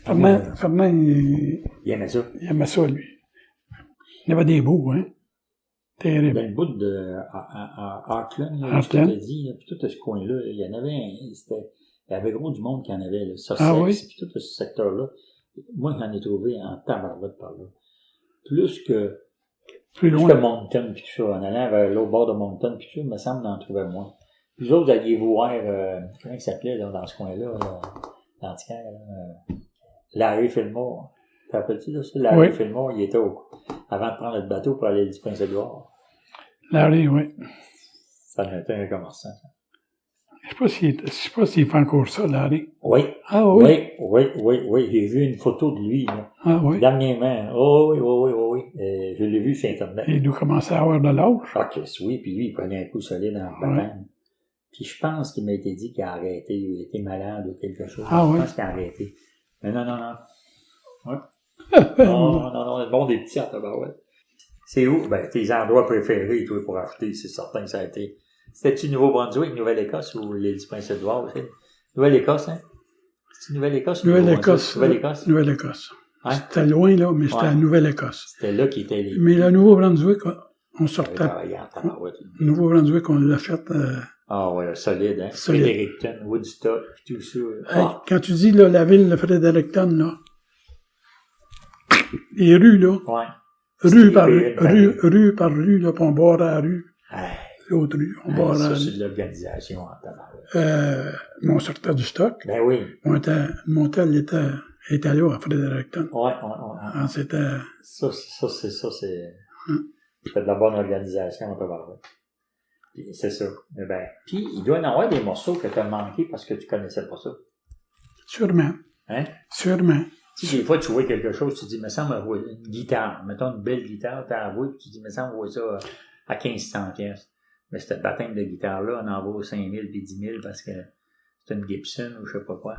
Fernand, il aimait ça. Il aimait ça, lui. Il y avait des beaux, hein. Terrible. Dans le bout de Auckland, là, je t'ai dit, puis tout ce coin-là, il y en avait il y avait gros du monde qui en avait, là. Sussex, puis tout ce secteur-là. Moi, j'en ai trouvé en tabarouette par là. Plus que Moncton, puis tout ça. En allant vers l'autre bord de Moncton, puis tout ça, il me semble d'en trouver moins. Puis autres, vous alliez voir, comment il s'appelait, là, dans ce coin-là, l'antiquaire, Larry Fillmore. Tu te rappelles-tu de ça? Larry Fillmore, il était avant de prendre le bateau pour aller du Prince-Édouard. Larry, oui. Ça m'était un commerçant. Je sais pas s'il fait encore ça, Larry. Oui. Ah oui? Oui. J'ai vu une photo de lui, là. Ah oui? Dernièrement. Oh, oui. Je l'ai vu sur Internet. Il doit commencer à avoir de l'âge. Ah, oui, puis lui, il prenait un coup solide en banane. Puis je pense qu'il m'a été dit qu'il a arrêté, il était malade ou quelque chose. Ah oui? Je pense qu'il a arrêté. Mais non. Ouais. Non, le monde est petit en tabarouette. C'est où? Ben, tes endroits préférés, toi, pour acheter, c'est certain que ça a été. C'était-tu Nouveau-Brunswick, Nouvelle-Écosse ou l'île du Prince-Édouard aussi? Nouvelle-Écosse, hein? C'est Nouvelle-Écosse ou Nouvelle-Écosse. Hein? C'était loin, là, mais c'était à Nouvelle-Écosse. C'était là qui était les... Mais le Nouveau-Brunswick, on sortait. Nouveau-Brunswick, on l'a fait. Ah ouais, solide, hein? Fredericton, Woodstock, tout ça. Quand tu dis là, la ville de Fredericton, là, les rues, là, rue par rue, là, puis on barre à la rue. L'autre rue, on barre à la rue. Ça, c'est de l'organisation en tabac. Mais on sortait du stock. Ben oui. Mon hôtel était là, à Fredericton. Ouais. C'était... Ça, c'est... C'était de la bonne organisation en tabac. C'est ça. Ben, puis, il doit y en avoir des morceaux que tu as manqués parce que tu connaissais pas ça. Sûrement. Hein? Sûrement. Tu sais, des fois, tu vois quelque chose, tu te dis, mais ça m'envoie une guitare. Mettons une belle guitare, t'as avoué, puis tu te dis, mais ça m'envoie ça à 1500 pièces. Mais ce baptême de guitare-là, on en vaut 5000 puis 10 000 parce que c'est une Gibson ou je sais pas quoi.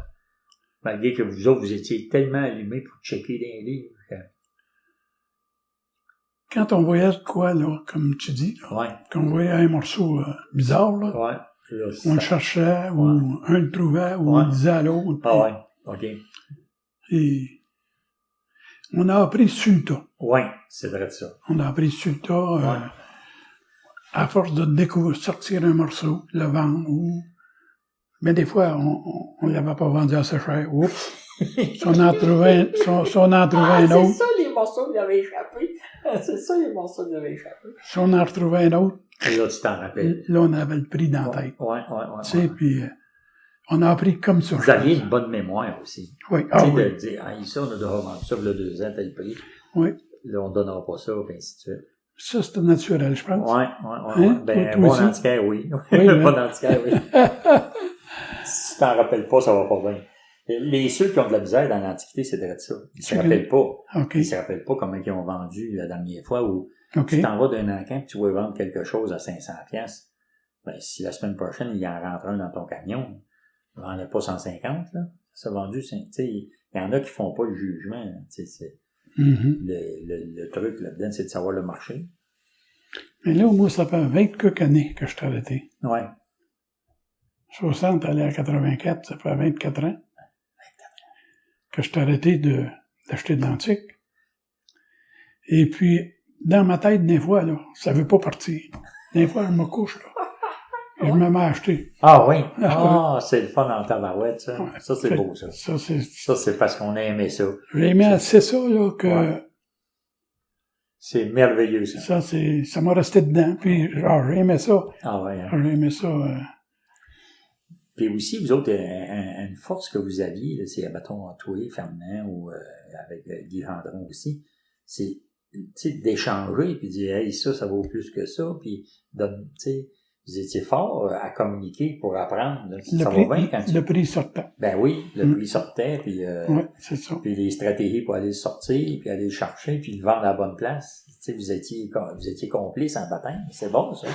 Malgré que vous autres, vous étiez tellement allumés pour checker des livres. Quand on voyait quoi, là, comme tu dis, là, quand on voyait un morceau bizarre, là, on le cherchait, ou un le trouvait, ou on le disait à l'autre. OK. Et on a appris sur le tas. Oui, c'est vrai de ça. On a appris sur le tas, à force de sortir un morceau, le vendre, ou... Mais des fois, on ne l'avait pas vendu assez cher. Oups! Si on en trouvait un autre... C'est ça, les morceaux qui avaient échappé. C'est ça, les morceaux qui avaient échappé. Si on en retrouvait un autre... Et là, tu t'en rappelles. Là, on avait le prix dans la tête. Ouais. Tu sais, puis... on a appris comme ça. Vous aviez une bonne mémoire aussi. Oui. Tu sais, de dire, ça, on a déjà vendu ça, il y a 2 ans, tel prix. Oui. Là, on ne donnera pas ça, puis ainsi de suite. Ça, c'était naturel, je pense. Oui. Hein? Ben, bon antiquaire, oui. Bon antiquaire, oui. Si tu t'en rappelles pas, ça va pas bien. Ceux qui ont de la misère dans l'Antiquité, c'est de ça. Ils se rappellent pas. Okay. Ils se rappellent pas comment ils ont vendu la dernière fois où tu t'en vas d'un encan et tu vas vendre quelque chose à 500 pièces. Ben, si la semaine prochaine, il en rentre un dans ton camion, il ne vendait pas 150, là. Ça a vendu, tu sais, il y en a qui font pas le jugement, tu sais, le truc là-dedans, c'est de savoir le marché. Mais là, moi, ça fait 20 quelques années que je suis arrêté. Ouais. 60 aller à 84, ça fait 24 ans que je suis arrêté d'acheter de l'antique. Et puis, dans ma tête, des fois, là, ça veut pas partir. Des fois, je me couche, là. Et je me mets à acheter. Ah oui? C'est le fun en tabarouette, ça. Ouais, ça, c'est beau, ça. Ça, c'est parce qu'on a aimé ça. J'ai aimé assez ça, là, que... Ouais. C'est merveilleux, ça. Ça m'a resté dedans, puis j'ai aimé ça. Ah ouais. Hein? J'ai aimé ça. Puis aussi, vous autres, une force que vous aviez, là, c'est, mettons, toi, Fernand, ou avec Guy Gendron aussi, c'est, tu sais, d'échanger, puis de dire, hey, ça vaut plus que ça, puis, tu sais, vous étiez fort à communiquer pour apprendre. Ça va bien quand le prix sortait. Ben oui, le prix sortait, puis oui, c'est ça. Puis les stratégies pour aller le sortir, puis aller le chercher, puis le vendre à la bonne place. Tu sais, vous étiez complices en baptême. C'est bon, ça.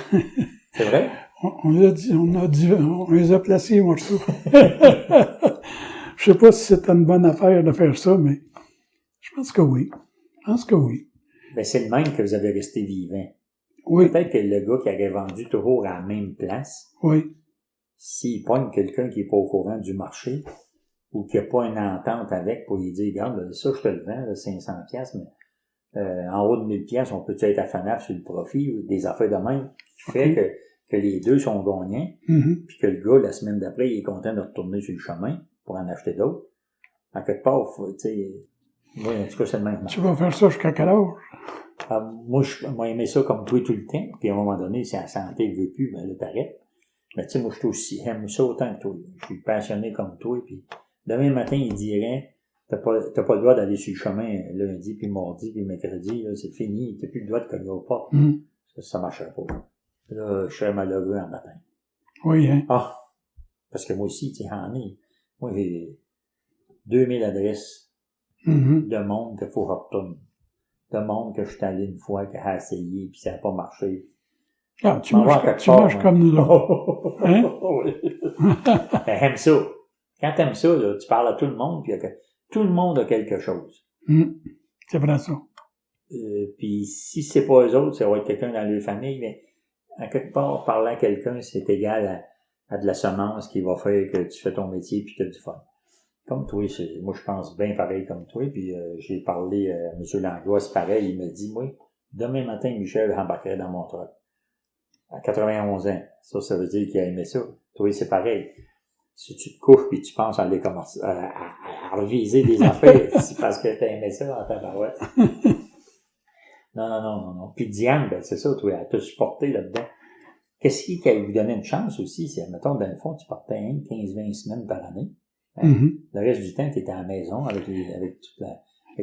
C'est vrai? On les a placés, moi, je trouve. Je sais pas si c'était une bonne affaire de faire ça, mais je pense que oui. Ben, c'est le même que vous avez resté vivant. Oui. Peut-être que le gars qui avait vendu toujours à la même place, s'il pogne quelqu'un qui est pas au courant du marché, ou qui a pas une entente avec pour lui dire, regarde, ça, je te le vends, 500 pièces, mais en haut de 1000 pièces, on peut-tu être à FANAF sur le profit, ou des affaires de même, qui fait que les deux sont gagnants, puis que le gars, la semaine d'après, il est content de retourner sur le chemin pour en acheter d'autres. En quelque part, tu sais, moi, en tout cas, c'est le même. Tu vas faire ça jusqu'à quelle heure? Moi, moi, aimé ça comme toi tout le temps, puis à un moment donné, si la santé ne veut plus, ben là, t'arrêtes. Mais tu sais, moi, j'aime ça autant que toi. Je suis passionné comme toi, puis demain matin, il dirait, t'as pas le droit d'aller sur le chemin lundi, puis mardi, puis mercredi, là, c'est fini, t'as plus le droit de cogner au pas. Ça marcherait pas. Là, je serais malheureux en matin. Oui, hein. Parce que moi aussi, tu sais, moi, j'ai 2000 adresses de monde qu'il faut retourner. De monde que je suis allé une fois, qui a essayé, puis ça n'a pas marché. Ah, tu marches comme nous autres. Hein? Oui. J'aime ça. Quand t'aimes ça, là, tu parles à tout le monde, puis tout le monde a quelque chose. C'est vrai ça. Puis si c'est pas eux autres, ça va être quelqu'un dans leur famille, mais à quelque part, parler à quelqu'un, c'est égal à de la semence qui va faire que tu fais ton métier puis t'as du fun. Comme toi, moi je pense bien pareil comme toi, puis j'ai parlé à M. Langlois, c'est pareil, il me dit, moi, demain matin, Michel embarquerait dans mon truck. À 91 ans. Ça veut dire qu'il a aimé ça. Toi, c'est pareil. Si tu te couches puis tu penses à aller commencer à reviser des affaires, c'est parce que t'as aimé ça en tabarouette. Non. Puis Diane, ben, c'est ça, toi, elle t'a supporté là-dedans. Qu'est-ce qui lui donnait une chance aussi? C'est, mettons, dans le fond, tu partais 15-20 semaines par année. Hein? Le reste du temps, tu étais à la maison avec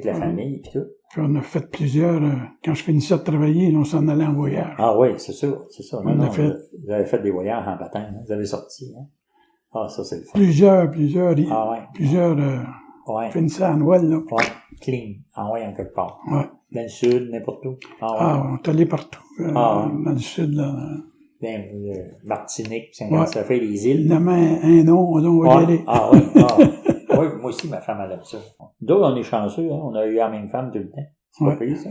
la famille et tout. Puis on a fait plusieurs, quand je finissais de travailler, on s'en allait en voyage. Ah oui, c'est ça. Vous avez fait des voyages en baptême, hein? Vous avez sorti, hein? Ah, ça, c'est le fun. Plusieurs, finissaient à Noël, là. Ouais, clean. Ah ouais, en quelque part. Ouais. Dans le sud, n'importe où. On est allé partout, dans le sud, là. Martinique, ça fait les îles. Il y a un nom, on va y aller. Oui, moi aussi, ma femme, elle aime ça. D'autres, on est chanceux, hein. On a eu la même femme tout le temps. C'est pas pire, ça.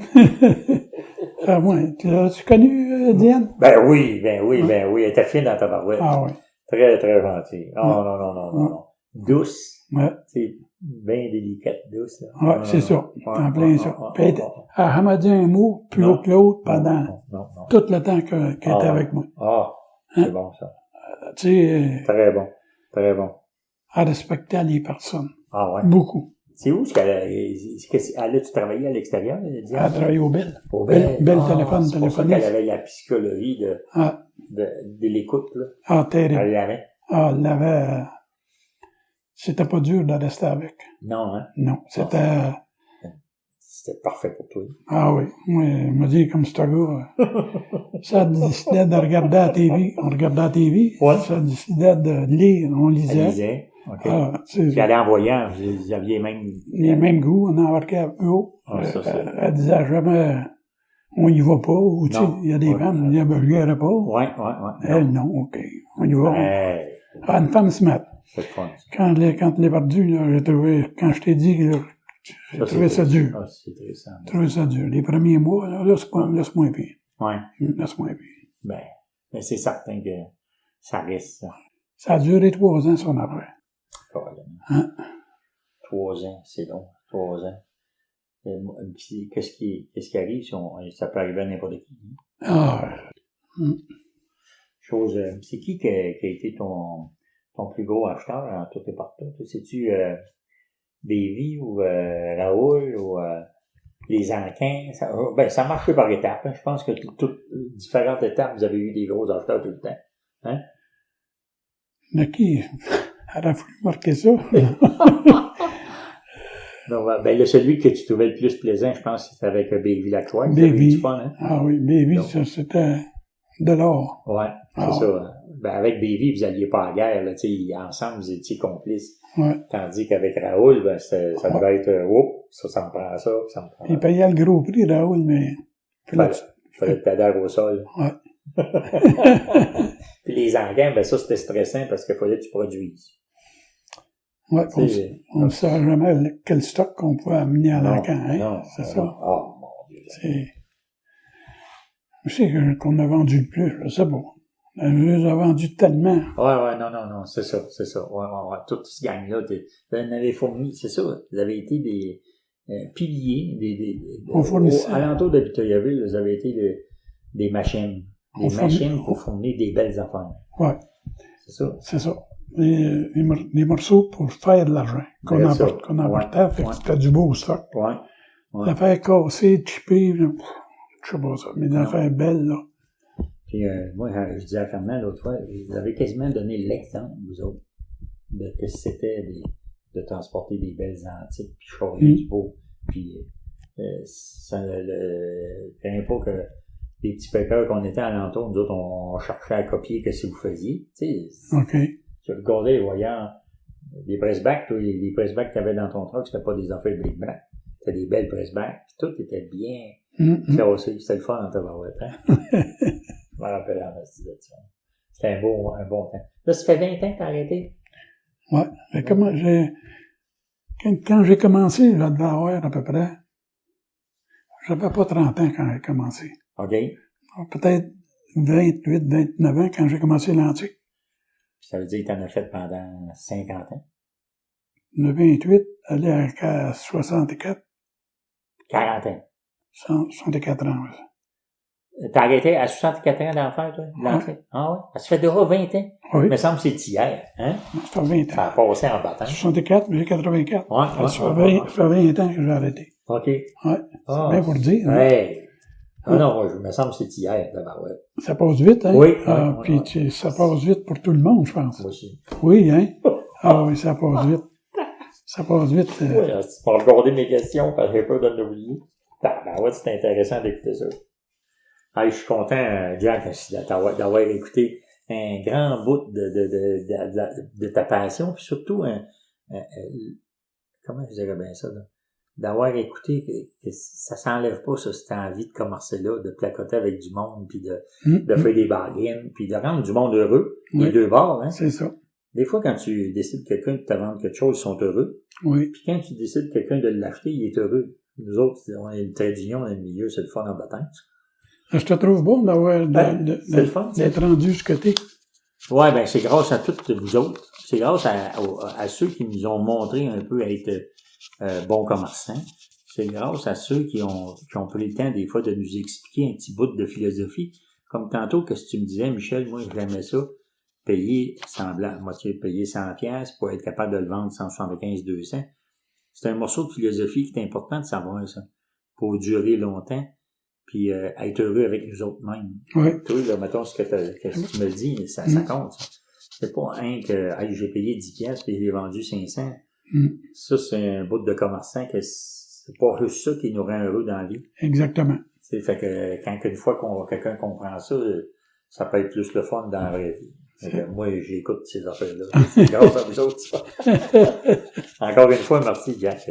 Tu l'as-tu connu, Diane? Ben oui. Elle était fine dans ta barouette. Ah oui. Très, très gentille. Non. Douce. Ouais. C'est bien délicate, douce, là. Ouais, c'est ça. En plein ça. Elle m'a dit un mot plus haut que l'autre pendant tout le temps qu'elle était avec moi. C'est bon, ça. Tu sais. Très bon. Elle respectait les personnes. Ah ouais. Beaucoup. C'est où tu travaillais à l'extérieur, elle a travaillé au Bell. Au Bell. Bell téléphone, c'est pour ça qu'elle avait la psychologie de l'écoute, là. Terrible. Elle l'avait. Elle l'avait. C'était pas dur de rester avec. Non, hein? Non, c'était parfait pour toi. Ah oui. Moi, il m'a dit, comme ce gars, ça décidait de regarder la TV. On regardait la TV. Ouais. Ça décidait de lire. On lisait. Elle lisait. OK. Puis elle en voyant, vous aviez les mêmes goûts. On embarquait un peu haut. Elle disait jamais, on y va pas. Ou, tu sais, il y a des femmes, qui disaient, je n'irai pas. Ouais. Elle, non, OK. On y va. Une femme se met. C'est fun. Quand elle est perdue, j'ai trouvé, quand je t'ai dit, j'ai trouvé ça dur. C'est intéressant. J'ai trouvé ça dur. Les premiers mois, laisse-moi pire. Ouais. Laisse-moi pire. Mais c'est certain que ça reste, ça. Ça a duré 3 ans, son après. Hein? 3 ans, c'est long. 3 ans. Puis, qu'est-ce qui arrive ça peut arriver à n'importe qui? C'est qui a été ton plus gros acheteur en tout et partout? C'est-tu Davy ou Raoul ou les Anquins? Ça marche par étapes. Hein. Je pense que toutes différentes étapes, vous avez eu des gros acheteurs tout le temps. Hein? Mais qui? Elle a voulu marquer ça. Non, celui que tu trouvais le plus plaisant, je pense, c'était avec Davy Lacroix. Davy. Hein? Ah oui, Davy, ça, c'était de l'or. Ouais, c'est ça. Avec Davy, vous alliez pas à la guerre, là, ensemble, vous étiez complices. Ouais. Tandis qu'avec Raoul, ça devait être, ça me prend ça, ça me prend ça. Il payait le gros prix, Raoul, mais... Fallait que t'adhères au sol. Ouais. Puis les Anguins, ça, c'était stressant parce qu'il fallait que tu produises. Ouais, on ne savait jamais quel stock qu'on pouvait amener à l'encan, hein. Non, c'est ça. Oh, mon Dieu. Je sais qu'on a vendu le plus, je sais pas. Je les ai vendus tellement. Ouais, non, c'est ça. Ouais. Toute cette gang-là, vous en avez fourni, c'est ça. Vous avez été des piliers, alentour de Victoriaville, vous avez été des machines. Des machines pour fournir des belles affaires. Ouais. C'est ça. Des morceaux pour faire de l'argent qu'on emportait, fait que c'était du beau stock. Ouais. L'affaire cassée, chippée, je sais pas ça, mais l'affaire belle, là. Puis moi, je disais à Fernand l'autre fois, vous avez quasiment donné l'exemple, vous autres, de que c'était de transporter des belles antiques, puis choisir du beau. Puis ça craint pas que les petits pékeurs qu'on était alentour, nous autres, on cherchait à copier que si vous faisiez. Tu sais, OK. Tu regardais, voyant les pressbacks, toi, les pressbacks que tu avais dans ton truck, c'était pas des affaires de bric-brac. C'était des belles pressbacks, puis tout était bien classé. C'était le fun en tabarouette, hein? Je me rappelle en astuce de ça. C'était un bon temps. Là, ça fait 20 ans que t'as arrêté? Ouais. Quand j'ai commencé, je devais avoir à peu près, j'avais pas 30 ans quand j'ai commencé. OK. Peut-être 28, 29 ans quand j'ai commencé l'antique. Ça veut dire que t'en as fait pendant 50 ans? Le 28, aller à 64. 40 ans. 64 ans, oui. T'as arrêté à 64 ans d'en faire, toi, de l'entrée? Ah ouais? Ça fait déjà 20 ans. Oui. Il me semble que c'est hier, hein? Ça fait 20 ans. Ça a passé en battant. 64, mais j'ai 84. Ouais, ça fait 20 ans que j'ai arrêté. OK. Ouais. C'est bien pour le dire. Hein? Ouais. Ah non, moi, il me semble que c'est hier, d'abord, ouais. Ça passe vite, hein? Oui. Puis ça passe vite pour tout le monde, je pense. Moi aussi. Oui, hein? Ah oui, ça passe vite. Ça passe vite. Oui, tu vas regarder mes questions, parce que j'ai peur de l'oublier. Ben ouais, c'est intéressant d'écouter ça. Ah, je suis content, Jack, d'avoir écouté un grand bout de ta passion, puis surtout comment je dirais bien ça, là? D'avoir écouté que ça s'enlève pas, ça, cette envie de commencer là, de placoter avec du monde, puis de faire des bargains, puis de rendre du monde heureux, les deux bords, hein. C'est ça. Des fois, quand tu décides quelqu'un de te vendre quelque chose, ils sont heureux. Oui. Puis quand tu décides quelqu'un de l'acheter, il est heureux. Nous autres, on est une trade union, on est le milieu, c'est le fun en baptême. Je te trouve bon d'avoir, c'est le fun, d'être rendu ce côté. Ouais, ben, c'est grâce à toutes vous autres. C'est grâce à ceux qui nous ont montré un peu à être, bons commerçants. C'est grâce à ceux qui ont pris le temps, des fois, de nous expliquer un petit bout de philosophie. Comme tantôt, que tu me disais, Michel, moi, j'aimais ça. Payer semblable, moitié payer 100 pièces pour être capable de le vendre 175, 200. C'est un morceau de philosophie qui est important de savoir, ça. Pour durer longtemps. Puis être heureux avec nous autres mêmes. Oui. Toi, là, mettons ce que tu me dis, ça compte, ça. C'est pas que j'ai payé 10 pièces puis je l'ai vendu 500. Ça, c'est un bout de commerçant que c'est pas juste ça qui nous rend heureux dans la vie. Exactement. C'est fait que quand une fois quelqu'un comprend ça, ça peut être plus le fun dans la vraie vie. Moi, j'écoute ces affaires-là. C'est grâce à vous autres, ça. Encore une fois, merci, Jack.